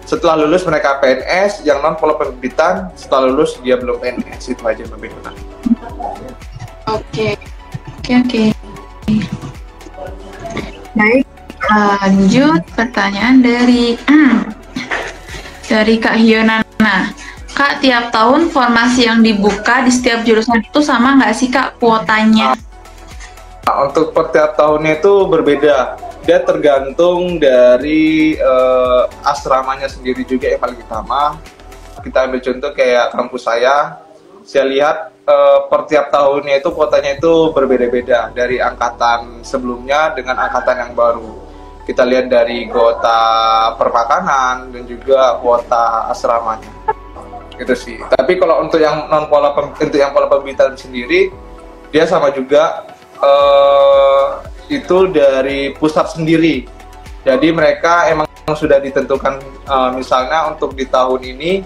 setelah lulus mereka PNS, yang non pola pembibitan setelah lulus dia belum PNS, itu aja membedakan. Oke. Baik, lanjut pertanyaan dari Kak Hionana. Kak, tiap tahun formasi yang dibuka di setiap jurusan itu sama nggak sih, Kak, kuotanya? Untuk per tiap tahunnya itu berbeda. Dia tergantung dari asramanya sendiri juga yang paling utama. Kita ambil contoh kayak kampus saya lihat per tiap tahunnya itu kuotanya itu berbeda-beda dari angkatan sebelumnya dengan angkatan yang baru. Kita lihat dari kuota permakanan dan juga kuota asramanya. Itu sih. Tapi kalau untuk yang pola pembibitan sendiri dia sama juga. Itu dari pusat sendiri. Jadi mereka emang sudah ditentukan, misalnya untuk di tahun ini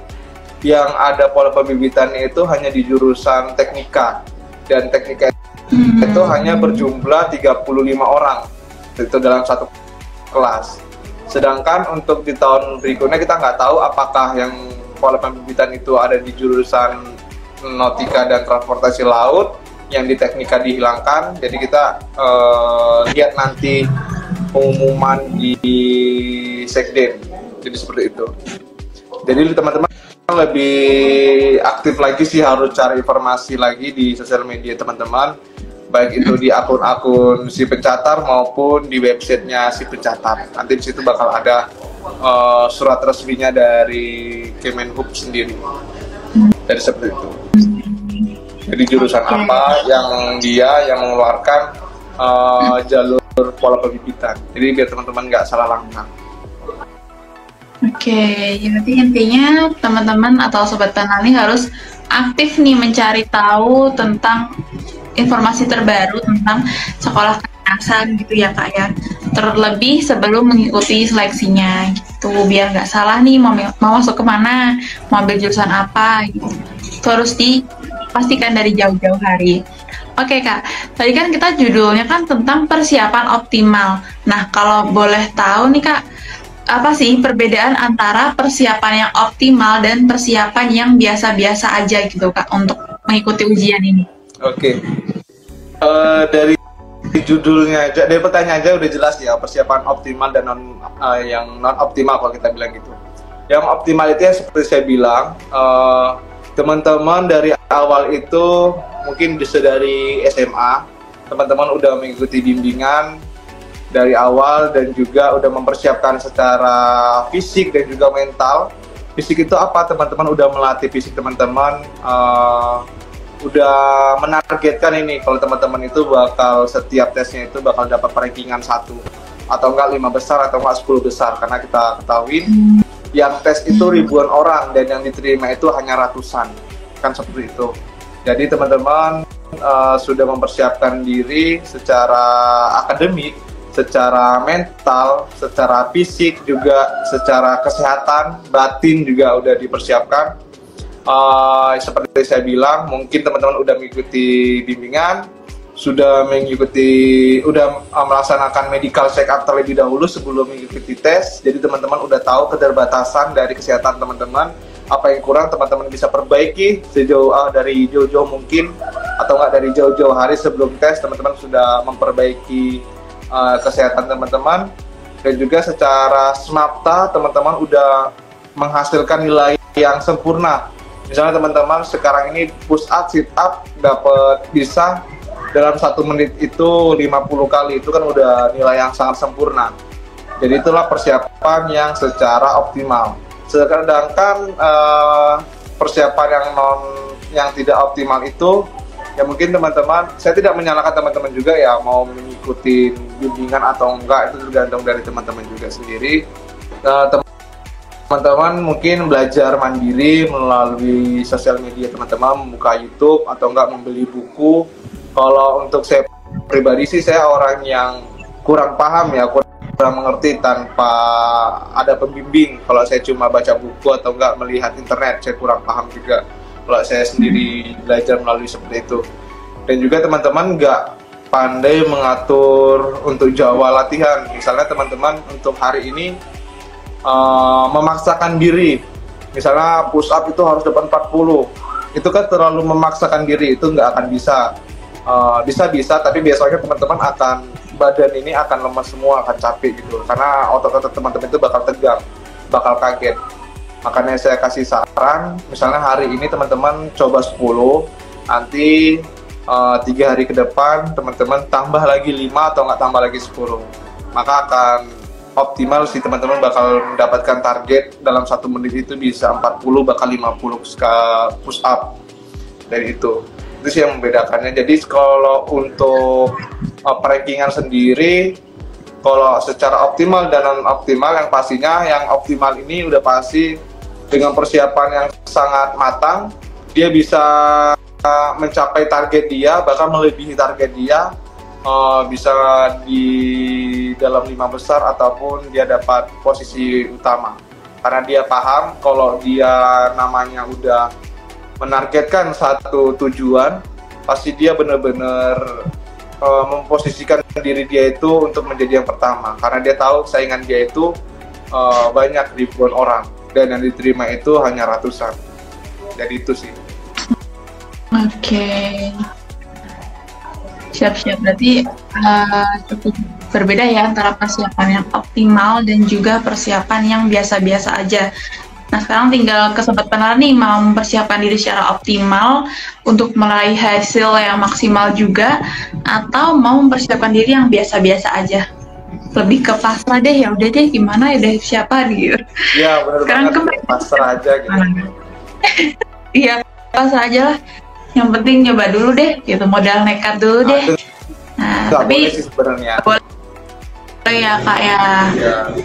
yang ada pola pembibitannya itu hanya di jurusan teknika, dan teknika itu hanya berjumlah 35 orang itu dalam satu kelas. Sedangkan untuk di tahun berikutnya kita nggak tahu apakah yang pola pembibitan itu ada di jurusan nautika dan transportasi laut, yang di teknika dihilangkan. Jadi kita lihat nanti pengumuman di Sekden. Jadi seperti itu. Jadi teman-teman lebih aktif lagi sih, harus cari informasi lagi di sosial media teman-teman, baik itu di akun-akun si pencatat maupun di websitenya si pencatat. Nanti di situ bakal ada surat resminya dari Kemenhub sendiri. Jadi seperti itu. Jadi jurusan apa yang mengeluarkan jalur pola pembibitan. Jadi biar teman-teman nggak salah langkah. Oke, jadi intinya teman-teman atau sobat Tanali harus aktif nih mencari tahu tentang informasi terbaru tentang sekolah kedinasan gitu ya, Kak, ya. Terlebih sebelum mengikuti seleksinya. gitu, biar nggak salah nih mau masuk kemana, mau ambil jurusan apa gitu. Itu harus dipastikan dari jauh-jauh hari. Oke Kak, tadi kan kita judulnya kan tentang persiapan optimal. Nah, kalau boleh tahu nih Kak, apa sih perbedaan antara persiapan yang optimal dan persiapan yang biasa-biasa aja gitu Kak untuk mengikuti ujian ini? Oke. Dari judulnya aja, dari pertanyaan aja udah jelas ya, persiapan optimal dan yang non optimal kalau kita bilang gitu. Yang optimal itu ya seperti saya bilang, teman-teman dari awal itu mungkin bisa dari SMA, teman-teman udah mengikuti bimbingan dari awal dan juga udah mempersiapkan secara fisik dan juga mental. Fisik itu apa? Teman-teman udah melatih fisik teman-teman, udah menargetkan ini kalau teman-teman itu bakal setiap tesnya itu bakal dapat rankingan 1 atau enggak 5 besar atau enggak 10 besar, karena kita ketahui yang tes itu ribuan orang dan yang diterima itu hanya ratusan, kan seperti itu. Jadi teman-teman sudah mempersiapkan diri secara akademik, secara mental, secara fisik juga, secara kesehatan, batin juga udah dipersiapkan. Seperti saya bilang, mungkin teman-teman udah mengikuti bimbingan, sudah melaksanakan medical check up terlebih dahulu sebelum mengikuti tes. Jadi teman-teman udah tahu keterbatasan dari kesehatan teman-teman, apa yang kurang teman-teman bisa perbaiki dari jauh-jauh mungkin, atau enggak dari jauh-jauh hari sebelum tes teman-teman sudah memperbaiki kesehatan teman-teman. Dan juga secara semata teman-teman udah menghasilkan nilai yang sempurna. Misalnya teman-teman sekarang ini push up, sit up dapat bisa dalam 1 menit itu 50 kali, itu kan udah nilai yang sangat sempurna. Jadi itulah persiapan yang secara optimal. Sedangkan persiapan yang tidak optimal itu ya mungkin teman-teman, saya tidak menyalahkan teman-teman juga ya mau mengikuti bimbingan atau enggak, itu tergantung dari teman-teman juga sendiri. Teman-teman mungkin belajar mandiri melalui sosial media teman-teman, membuka YouTube atau enggak membeli buku. Kalau untuk saya pribadi sih, saya orang yang kurang paham ya, kurang mengerti tanpa ada pembimbing. Kalau saya cuma baca buku atau enggak melihat internet, saya kurang paham juga kalau saya sendiri belajar melalui seperti itu. Dan juga teman-teman nggak pandai mengatur untuk jadwal latihan. Misalnya teman-teman untuk hari ini memaksakan diri, misalnya push up itu harus dapat 40, itu kan terlalu memaksakan diri, itu nggak akan bisa. Bisa tapi biasanya teman-teman badan ini akan lemas semua, akan capek gitu, karena otot-otot teman-teman itu bakal tegang, bakal kaget. Makanya saya kasih saran, misalnya hari ini teman-teman coba 10, nanti 3 hari ke depan teman-teman tambah lagi 5 atau nggak tambah lagi 10, maka akan optimal sih, teman-teman bakal mendapatkan target dalam 1 menit itu bisa 40 bakal 50 push up. Dari itu sih yang membedakannya. Jadi kalau untuk rankingan sendiri, kalau secara optimal dan non optimal, yang pastinya yang optimal ini udah pasti dengan persiapan yang sangat matang, dia bisa mencapai target dia, bahkan melebihi target dia, bisa di dalam 5 besar ataupun dia dapat posisi utama, karena dia paham kalau dia namanya udah menargetkan satu tujuan, pasti dia benar-benar memposisikan diri dia itu untuk menjadi yang pertama, karena dia tahu saingan dia itu banyak ribuan orang dan yang diterima itu hanya ratusan. Jadi itu sih. Oke. Siap-siap, berarti cukup berbeda ya antara persiapan yang optimal dan juga persiapan yang biasa-biasa aja. Nah, sekarang tinggal kesempatan nih mau mempersiapkan diri secara optimal untuk meraih hasil yang maksimal juga, atau mau mempersiapkan diri yang biasa-biasa aja. Lebih ke pasrah deh, ya udah deh gimana ya deh siapa gitu. Iya, benar banget, pasrah aja gitu. Iya, pasrah aja lah. Yang penting nyoba dulu deh, gitu, modal nekat dulu deh. Nah, tapi boleh sih sebenarnya. Boleh ya Kak ya.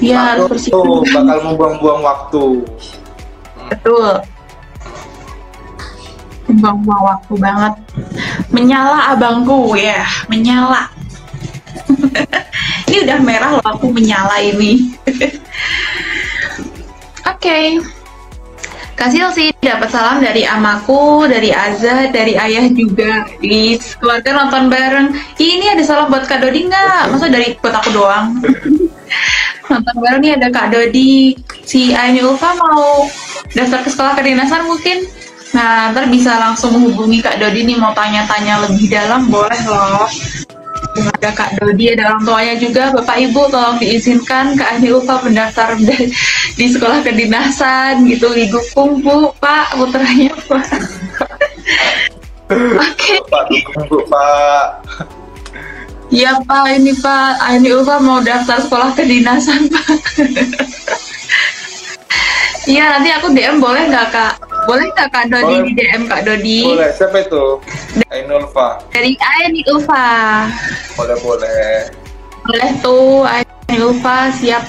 Iya, harus persiapan. Bakal membuang-buang waktu. Betul. Membuang-buang waktu banget. Menyala abangku ya, menyala. Ini udah merah loh, aku menyala ini. Oke. Kasih sih dapat salam dari amaku, dari Azza, dari ayah juga. Di keluarga nonton bareng. Ini ada salam buat Kak Dodi nggak? Masa dari buat aku doang? Nonton bareng nih ada Kak Dodi. Si Aini Ulfa mau daftar ke sekolah kedinasan mungkin. Nah, ntar bisa langsung menghubungi Kak Dodi nih mau tanya-tanya lebih dalam, boleh loh. Ada Kak Dodi, ada orang tuanya juga. Bapak Ibu tolong diizinkan Kak Aini Ulfa mendaftar di sekolah kedinasan gitu, didukung Bu, Pak, putranya Pak. Oke. Pak dukung Bu, Pak. Iya Pak, ini Pak, Aini Ulfa mau daftar sekolah kedinasan Pak. Iya, nanti aku DM boleh nggak Kak? Boleh nggak Kak Dodi di DM Kak Dodi? Boleh, siapa itu? Ainulfa. Dari Aini Ulfa. Boleh. Boleh tuh, Aini Ulfa siap.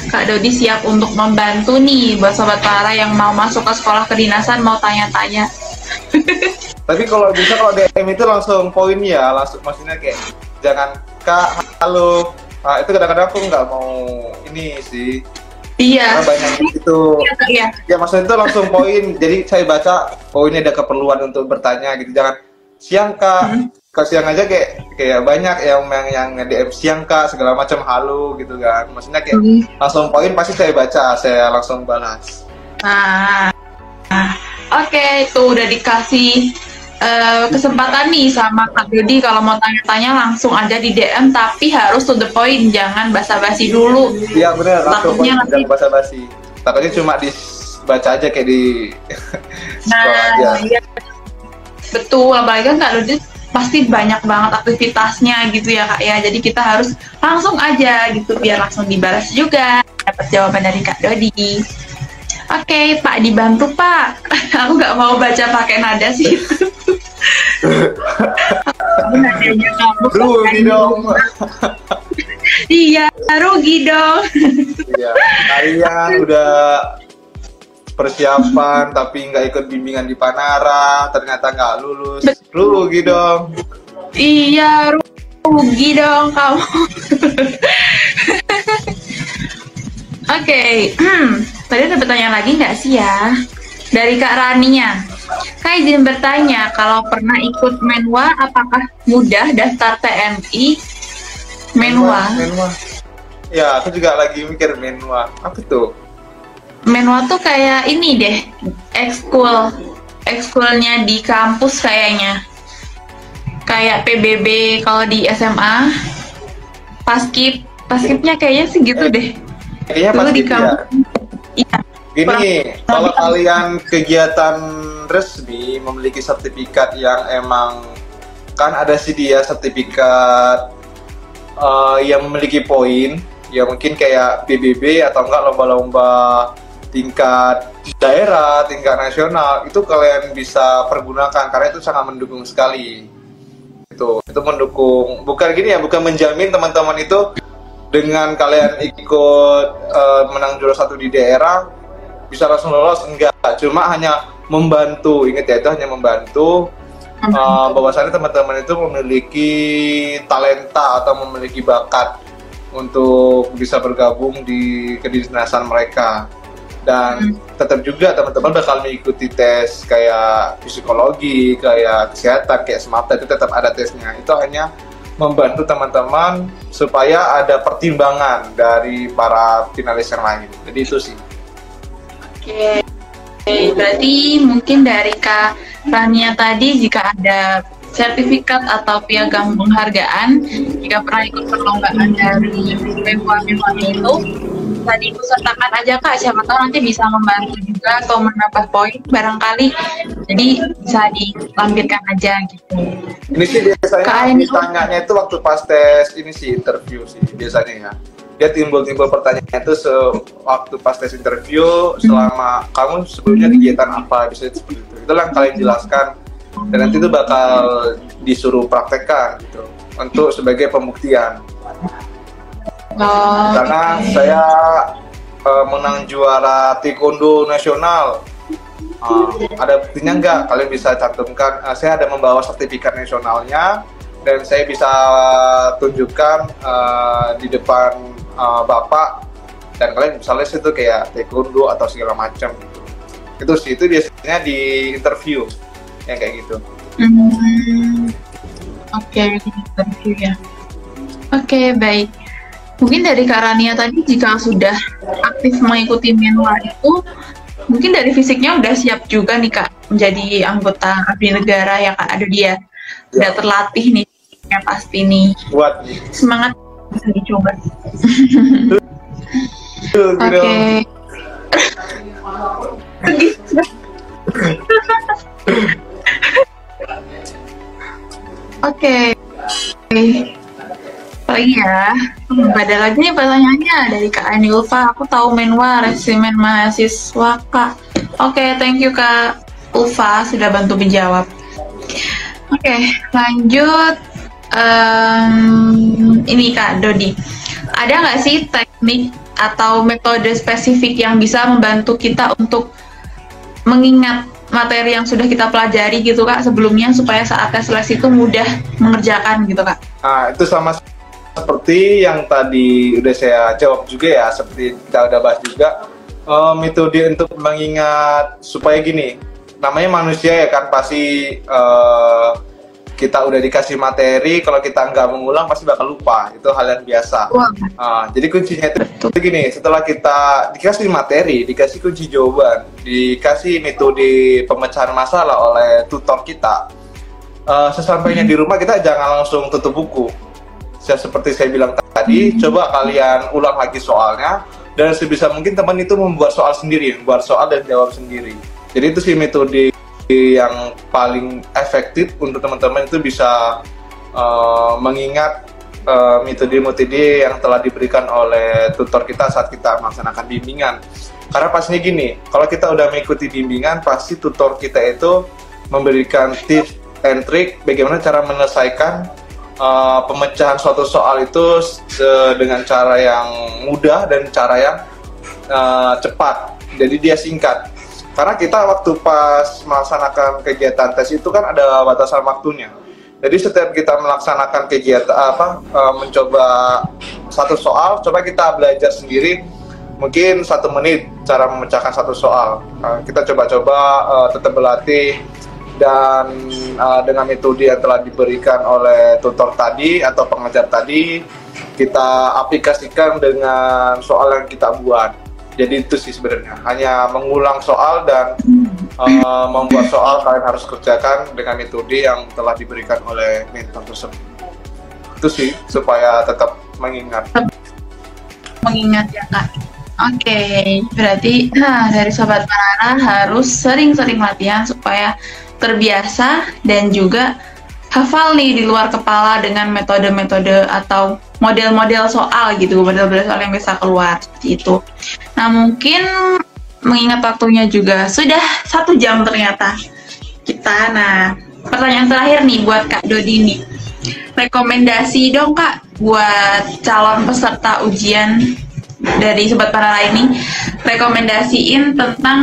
Kak Dodi siap untuk membantu nih buat Sobat Clara yang mau masuk ke sekolah kedinasan, mau tanya-tanya. Tapi kalau bisa kalau DM itu langsung poin ya, langsung maksudnya kayak jangan Kak, halo. Nah, itu kadang-kadang aku nggak mau ini sih. Iya. Karena banyak itu. Iya. Ya maksudnya itu langsung poin. Jadi saya baca poinnya ada keperluan untuk bertanya gitu. Jangan siang Kak. Kalau siang aja kayak banyak yang nge-DM siang Kak segala macam halo gitu kan. Maksudnya kayak langsung poin pasti saya baca, saya langsung balas. Nah, oke, tuh udah dikasih kesempatan nih sama Kak Dodi kalau mau tanya-tanya langsung aja di DM, tapi harus to the point, jangan basa-basi dulu. Iya benar, langsung Takutnya poin, jangan basa-basi. Takutnya cuma dibaca aja kayak di scroll aja. Iya. Betul, apalagi kan Kak Dodi pasti banyak banget aktivitasnya gitu ya Kak ya, jadi kita harus langsung aja gitu biar langsung dibalas juga, dapat jawaban dari Kak Dodi. Oke, Pak dibantu Pak. Aku nggak mau baca pakai nada sih. Nadanya kamu. Rugi dong. Iya, rugi dong. Iya, kalian udah persiapan tapi nggak ikut bimbingan di Panara, ternyata nggak lulus. Rugi dong. Iya, rugi dong kamu. Oke, tadi ada pertanyaan lagi nggak sih ya? Dari Kak Rania. Kak izin bertanya, kalau pernah ikut Menwa, apakah mudah daftar TNI? Menwa? Ya, aku juga lagi mikir Menwa. Apa tuh? Menwa tuh kayak ini deh, ekskulnya di kampus kayaknya. Kayak PBB kalau di SMA, paskibnya kayaknya sih gitu deh. Kayaknya Dulu pasti di kampus. Iya. Gini, kalau kalian kegiatan resmi memiliki sertifikat yang emang kan ada sih dia sertifikat yang memiliki poin, ya mungkin kayak PBB atau enggak lomba-lomba tingkat daerah, tingkat nasional, itu kalian bisa pergunakan karena itu sangat mendukung sekali. Itu mendukung, bukan gini ya, bukan menjamin teman-teman itu dengan kalian ikut menang juara satu di daerah bisa langsung lolos, enggak, cuma hanya membantu. Ingat ya, itu hanya membantu bahwasannya teman-teman itu memiliki talenta atau memiliki bakat untuk bisa bergabung di kedinasan mereka. Dan tetap juga teman-teman bakal mengikuti tes kayak psikologi, kayak kesehatan, kayak SMAPTA, itu tetap ada tesnya. Itu hanya membantu teman-teman supaya ada pertimbangan dari para finalis yang lain. Jadi itu sih. Oke, berarti mungkin dari Kak Rania tadi, jika ada sertifikat atau piagam penghargaan, jika pernah ikut perlombaan dari Menwa itu, tadi ikut sertakan aja Kak, siapa tahu nanti bisa membantu juga atau menambah poin barangkali, jadi bisa dilampirkan aja gitu. Ini sih biasanya ditanyanya itu waktu pas tes ini sih, interview sih biasanya ya. Dia timbul-timbul pertanyaan itu waktu pas tes interview, selama kamu sebelumnya kegiatan apa, bisa seperti itu. Itulah yang kalian jelaskan dan nanti itu bakal disuruh praktekkan gitu untuk sebagai pembuktian. Karena saya menang juara taekwondo nasional, ada buktinya nggak? Kalian bisa cantumkan, saya ada membawa sertifikat nasionalnya dan saya bisa tunjukkan di depan Bapak dan kalian bisa les itu kayak taekwondo atau segala macam gitu. Itu sih, itu biasanya di interview yang kayak gitu. Oke, interview ya. Oke, baik. Mungkin dari Kak Rania tadi, jika sudah aktif mengikuti Menwa itu, mungkin dari fisiknya udah siap juga nih Kak, menjadi anggota abdi negara ya Kak, ada dia. Udah terlatih nih, ya pasti nih. Buat Semangat bisa dicoba. Oke. Oke. Lagi ya, ada lagi nih pertanyaannya dari Kak Ani Ulfa. Aku tahu Menwa, resimen mahasiswa Kak. Oke, thank you Kak Ulfa sudah bantu menjawab. Oke, lanjut. Ini Kak Dodi, ada nggak sih teknik atau metode spesifik yang bisa membantu kita untuk mengingat materi yang sudah kita pelajari gitu Kak sebelumnya, supaya saat tes seleksi itu mudah mengerjakan gitu Kak? Nah, itu sama seperti yang tadi udah saya jawab juga ya, seperti kita udah bahas juga, metode untuk mengingat supaya gini, namanya manusia ya kan, pasti kita udah dikasih materi, kalau kita nggak mengulang pasti bakal lupa, itu hal yang biasa. Jadi kuncinya itu gini, setelah kita dikasih materi, dikasih kunci jawaban, dikasih metode pemecahan masalah oleh tutor kita, sesampainya di rumah kita jangan langsung tutup buku. Seperti saya bilang tadi, coba kalian ulang lagi soalnya, dan sebisa mungkin teman itu membuat soal sendiri, membuat soal dan jawab sendiri. Jadi itu sih metode yang paling efektif untuk teman-teman itu bisa mengingat metode-metode yang telah diberikan oleh tutor kita saat kita melaksanakan bimbingan. Karena pastinya gini, kalau kita udah mengikuti bimbingan, pasti tutor kita itu memberikan tips and trick bagaimana cara menyelesaikan pemecahan suatu soal itu dengan cara yang mudah dan cara yang cepat. Jadi dia singkat. Karena kita waktu pas melaksanakan kegiatan tes itu kan ada batasan waktunya. Jadi setiap kita melaksanakan kegiatan mencoba satu soal, coba kita belajar sendiri mungkin 1 menit cara memecahkan satu soal. Kita coba-coba tetap berlatih, dan dengan metode yang telah diberikan oleh tutor tadi atau pengajar tadi, kita aplikasikan dengan soal yang kita buat. Jadi itu sih sebenarnya, hanya mengulang soal dan membuat soal kalian harus kerjakan dengan metode yang telah diberikan oleh mentor tersebut. Itu sih supaya tetap mengingat ya Kak. Oke, berarti dari Sobat Manara harus sering-sering latihan supaya terbiasa dan juga hafal nih di luar kepala dengan metode-metode atau model-model soal gitu, model-model soal yang bisa keluar seperti itu. Nah, mungkin mengingat waktunya juga sudah 1 jam ternyata kita. Nah, pertanyaan terakhir nih buat Kak Dodi nih, rekomendasi dong Kak buat calon peserta ujian dari Sobat Manara ini, rekomendasiin tentang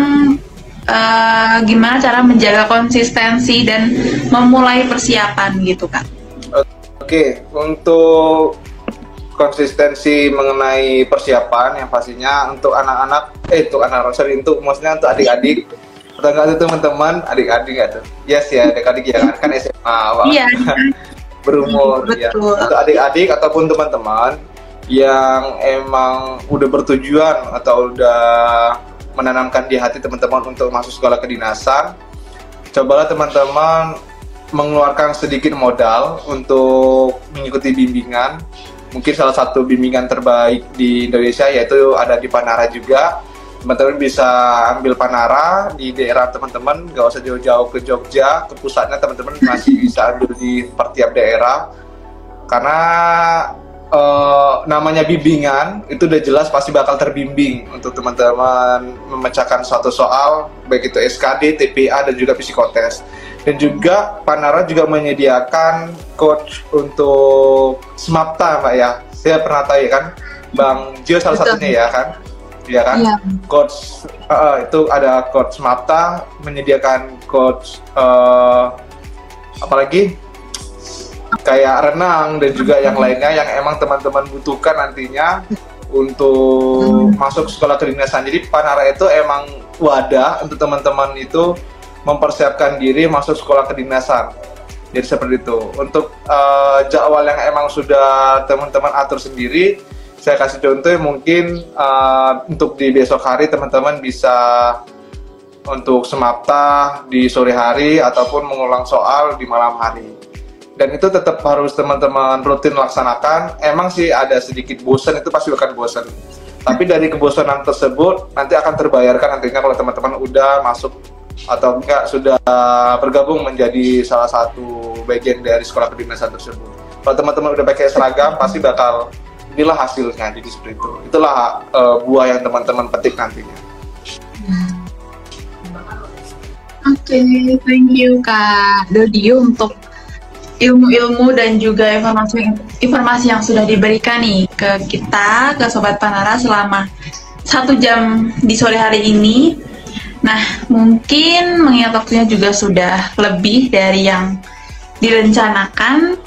gimana cara menjaga konsistensi dan memulai persiapan gitu Kak. Oke, untuk konsistensi mengenai persiapan yang pastinya untuk untuk maksudnya untuk adik-adik atau enggak tuh teman-teman, adik-adik nggak tuh? Yes ya, adik-adik ya kan SMA Iya. berumur ya. Untuk adik-adik ataupun teman-teman yang emang udah bertujuan atau udah menanamkan di hati teman-teman untuk masuk sekolah kedinasan, cobalah teman-teman mengeluarkan sedikit modal untuk mengikuti bimbingan. Mungkin salah satu bimbingan terbaik di Indonesia yaitu ada di Panara juga. Teman-teman bisa ambil Panara di daerah teman-teman, nggak usah jauh-jauh ke Jogja, ke pusatnya teman-teman masih bisa ambil di tiap daerah. Karena namanya bimbingan itu udah jelas pasti bakal terbimbing untuk teman-teman memecahkan suatu soal, baik itu SKD, TPA dan juga psikotes. Dan juga Panara juga menyediakan coach untuk SMAPTA Mbak ya. Saya pernah tahu ya kan, Bang Gio salah satunya ya kan? Iya kan? Iya. Coach itu ada coach SMAPTA, menyediakan coach apalagi kayak renang dan juga yang lainnya yang emang teman-teman butuhkan nantinya untuk masuk sekolah kedinasan. Jadi Panara itu emang wadah untuk teman-teman itu mempersiapkan diri masuk sekolah kedinasan. Jadi seperti itu. Untuk jadwal yang emang sudah teman-teman atur sendiri, saya kasih contoh mungkin untuk di besok hari teman-teman bisa untuk semapta di sore hari ataupun mengulang soal di malam hari. Dan itu tetap harus teman-teman rutin laksanakan. Emang sih ada sedikit bosan, itu pasti akan bosan. Tapi dari kebosanan tersebut nanti akan terbayarkan nantinya kalau teman-teman udah masuk atau enggak sudah bergabung menjadi salah satu bagian dari sekolah kedinasan tersebut. Kalau teman-teman udah pakai seragam pasti bakal inilah hasilnya. Jadi seperti itu. Itulah buah yang teman-teman petik nantinya. Oke, thank you Kak Dodi untuk ilmu-ilmu dan juga informasi yang sudah diberikan nih ke kita, ke Sobat Panara selama 1 jam di sore hari ini. Nah, mungkin mengingat waktunya juga sudah lebih dari yang direncanakan,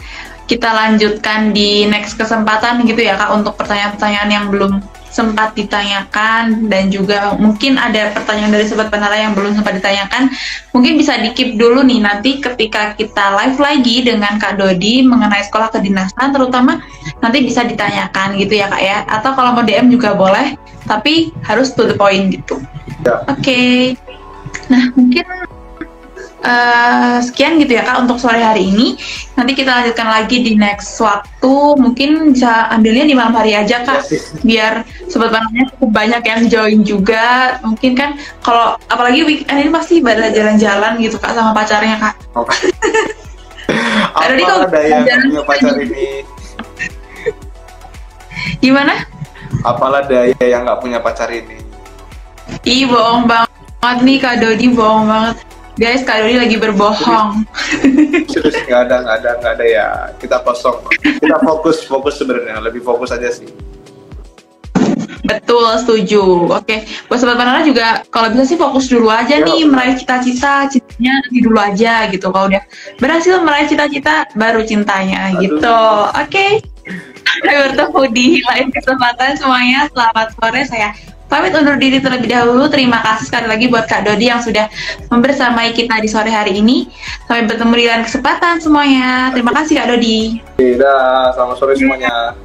kita lanjutkan di next kesempatan gitu ya Kak, untuk pertanyaan-pertanyaan yang belum sempat ditanyakan, dan juga mungkin ada pertanyaan dari Sobat Panara yang belum sempat ditanyakan, mungkin bisa di-keep dulu nih nanti ketika kita live lagi dengan Kak Dodi mengenai sekolah kedinasan, terutama nanti bisa ditanyakan gitu ya Kak ya, atau kalau mau DM juga boleh, tapi harus to the point gitu. Ya. Oke. Nah, mungkin sekian gitu ya Kak untuk sore hari ini. Nanti kita lanjutkan lagi di next waktu. Mungkin bisa ambilnya di malam hari aja Kak, biar Sobat Panaranya cukup banyak yang join juga. Mungkin kan kalau apalagi weekend ini pasti pada jalan-jalan gitu Kak sama pacarnya Kak. Apa daya punya pacar ini? Gimana? Apalah daya yang nggak punya pacar ini? Ih, bohong banget nih Kak Dodi, bohong banget. Guys, Kak Dodi lagi berbohong. Serius, nggak ada ya. Kita kosong. Kita fokus sebenarnya, lebih fokus aja sih. Betul, setuju. Oke, buat Sobat Panara juga kalau bisa sih fokus dulu aja nih meraih cita-cita, cintanya nanti dulu aja gitu. Kalau udah berhasil meraih cita-cita, baru cintanya gitu. Oke. Sampai bertemu di lain kesempatan semuanya. Selamat sore, saya pamit undur diri terlebih dahulu. Terima kasih sekali lagi buat Kak Dodi yang sudah membersamai kita di sore hari ini. Sampai bertemu di lain kesempatan semuanya. Terima kasih Kak Dodi. Dadah, selamat sore semuanya.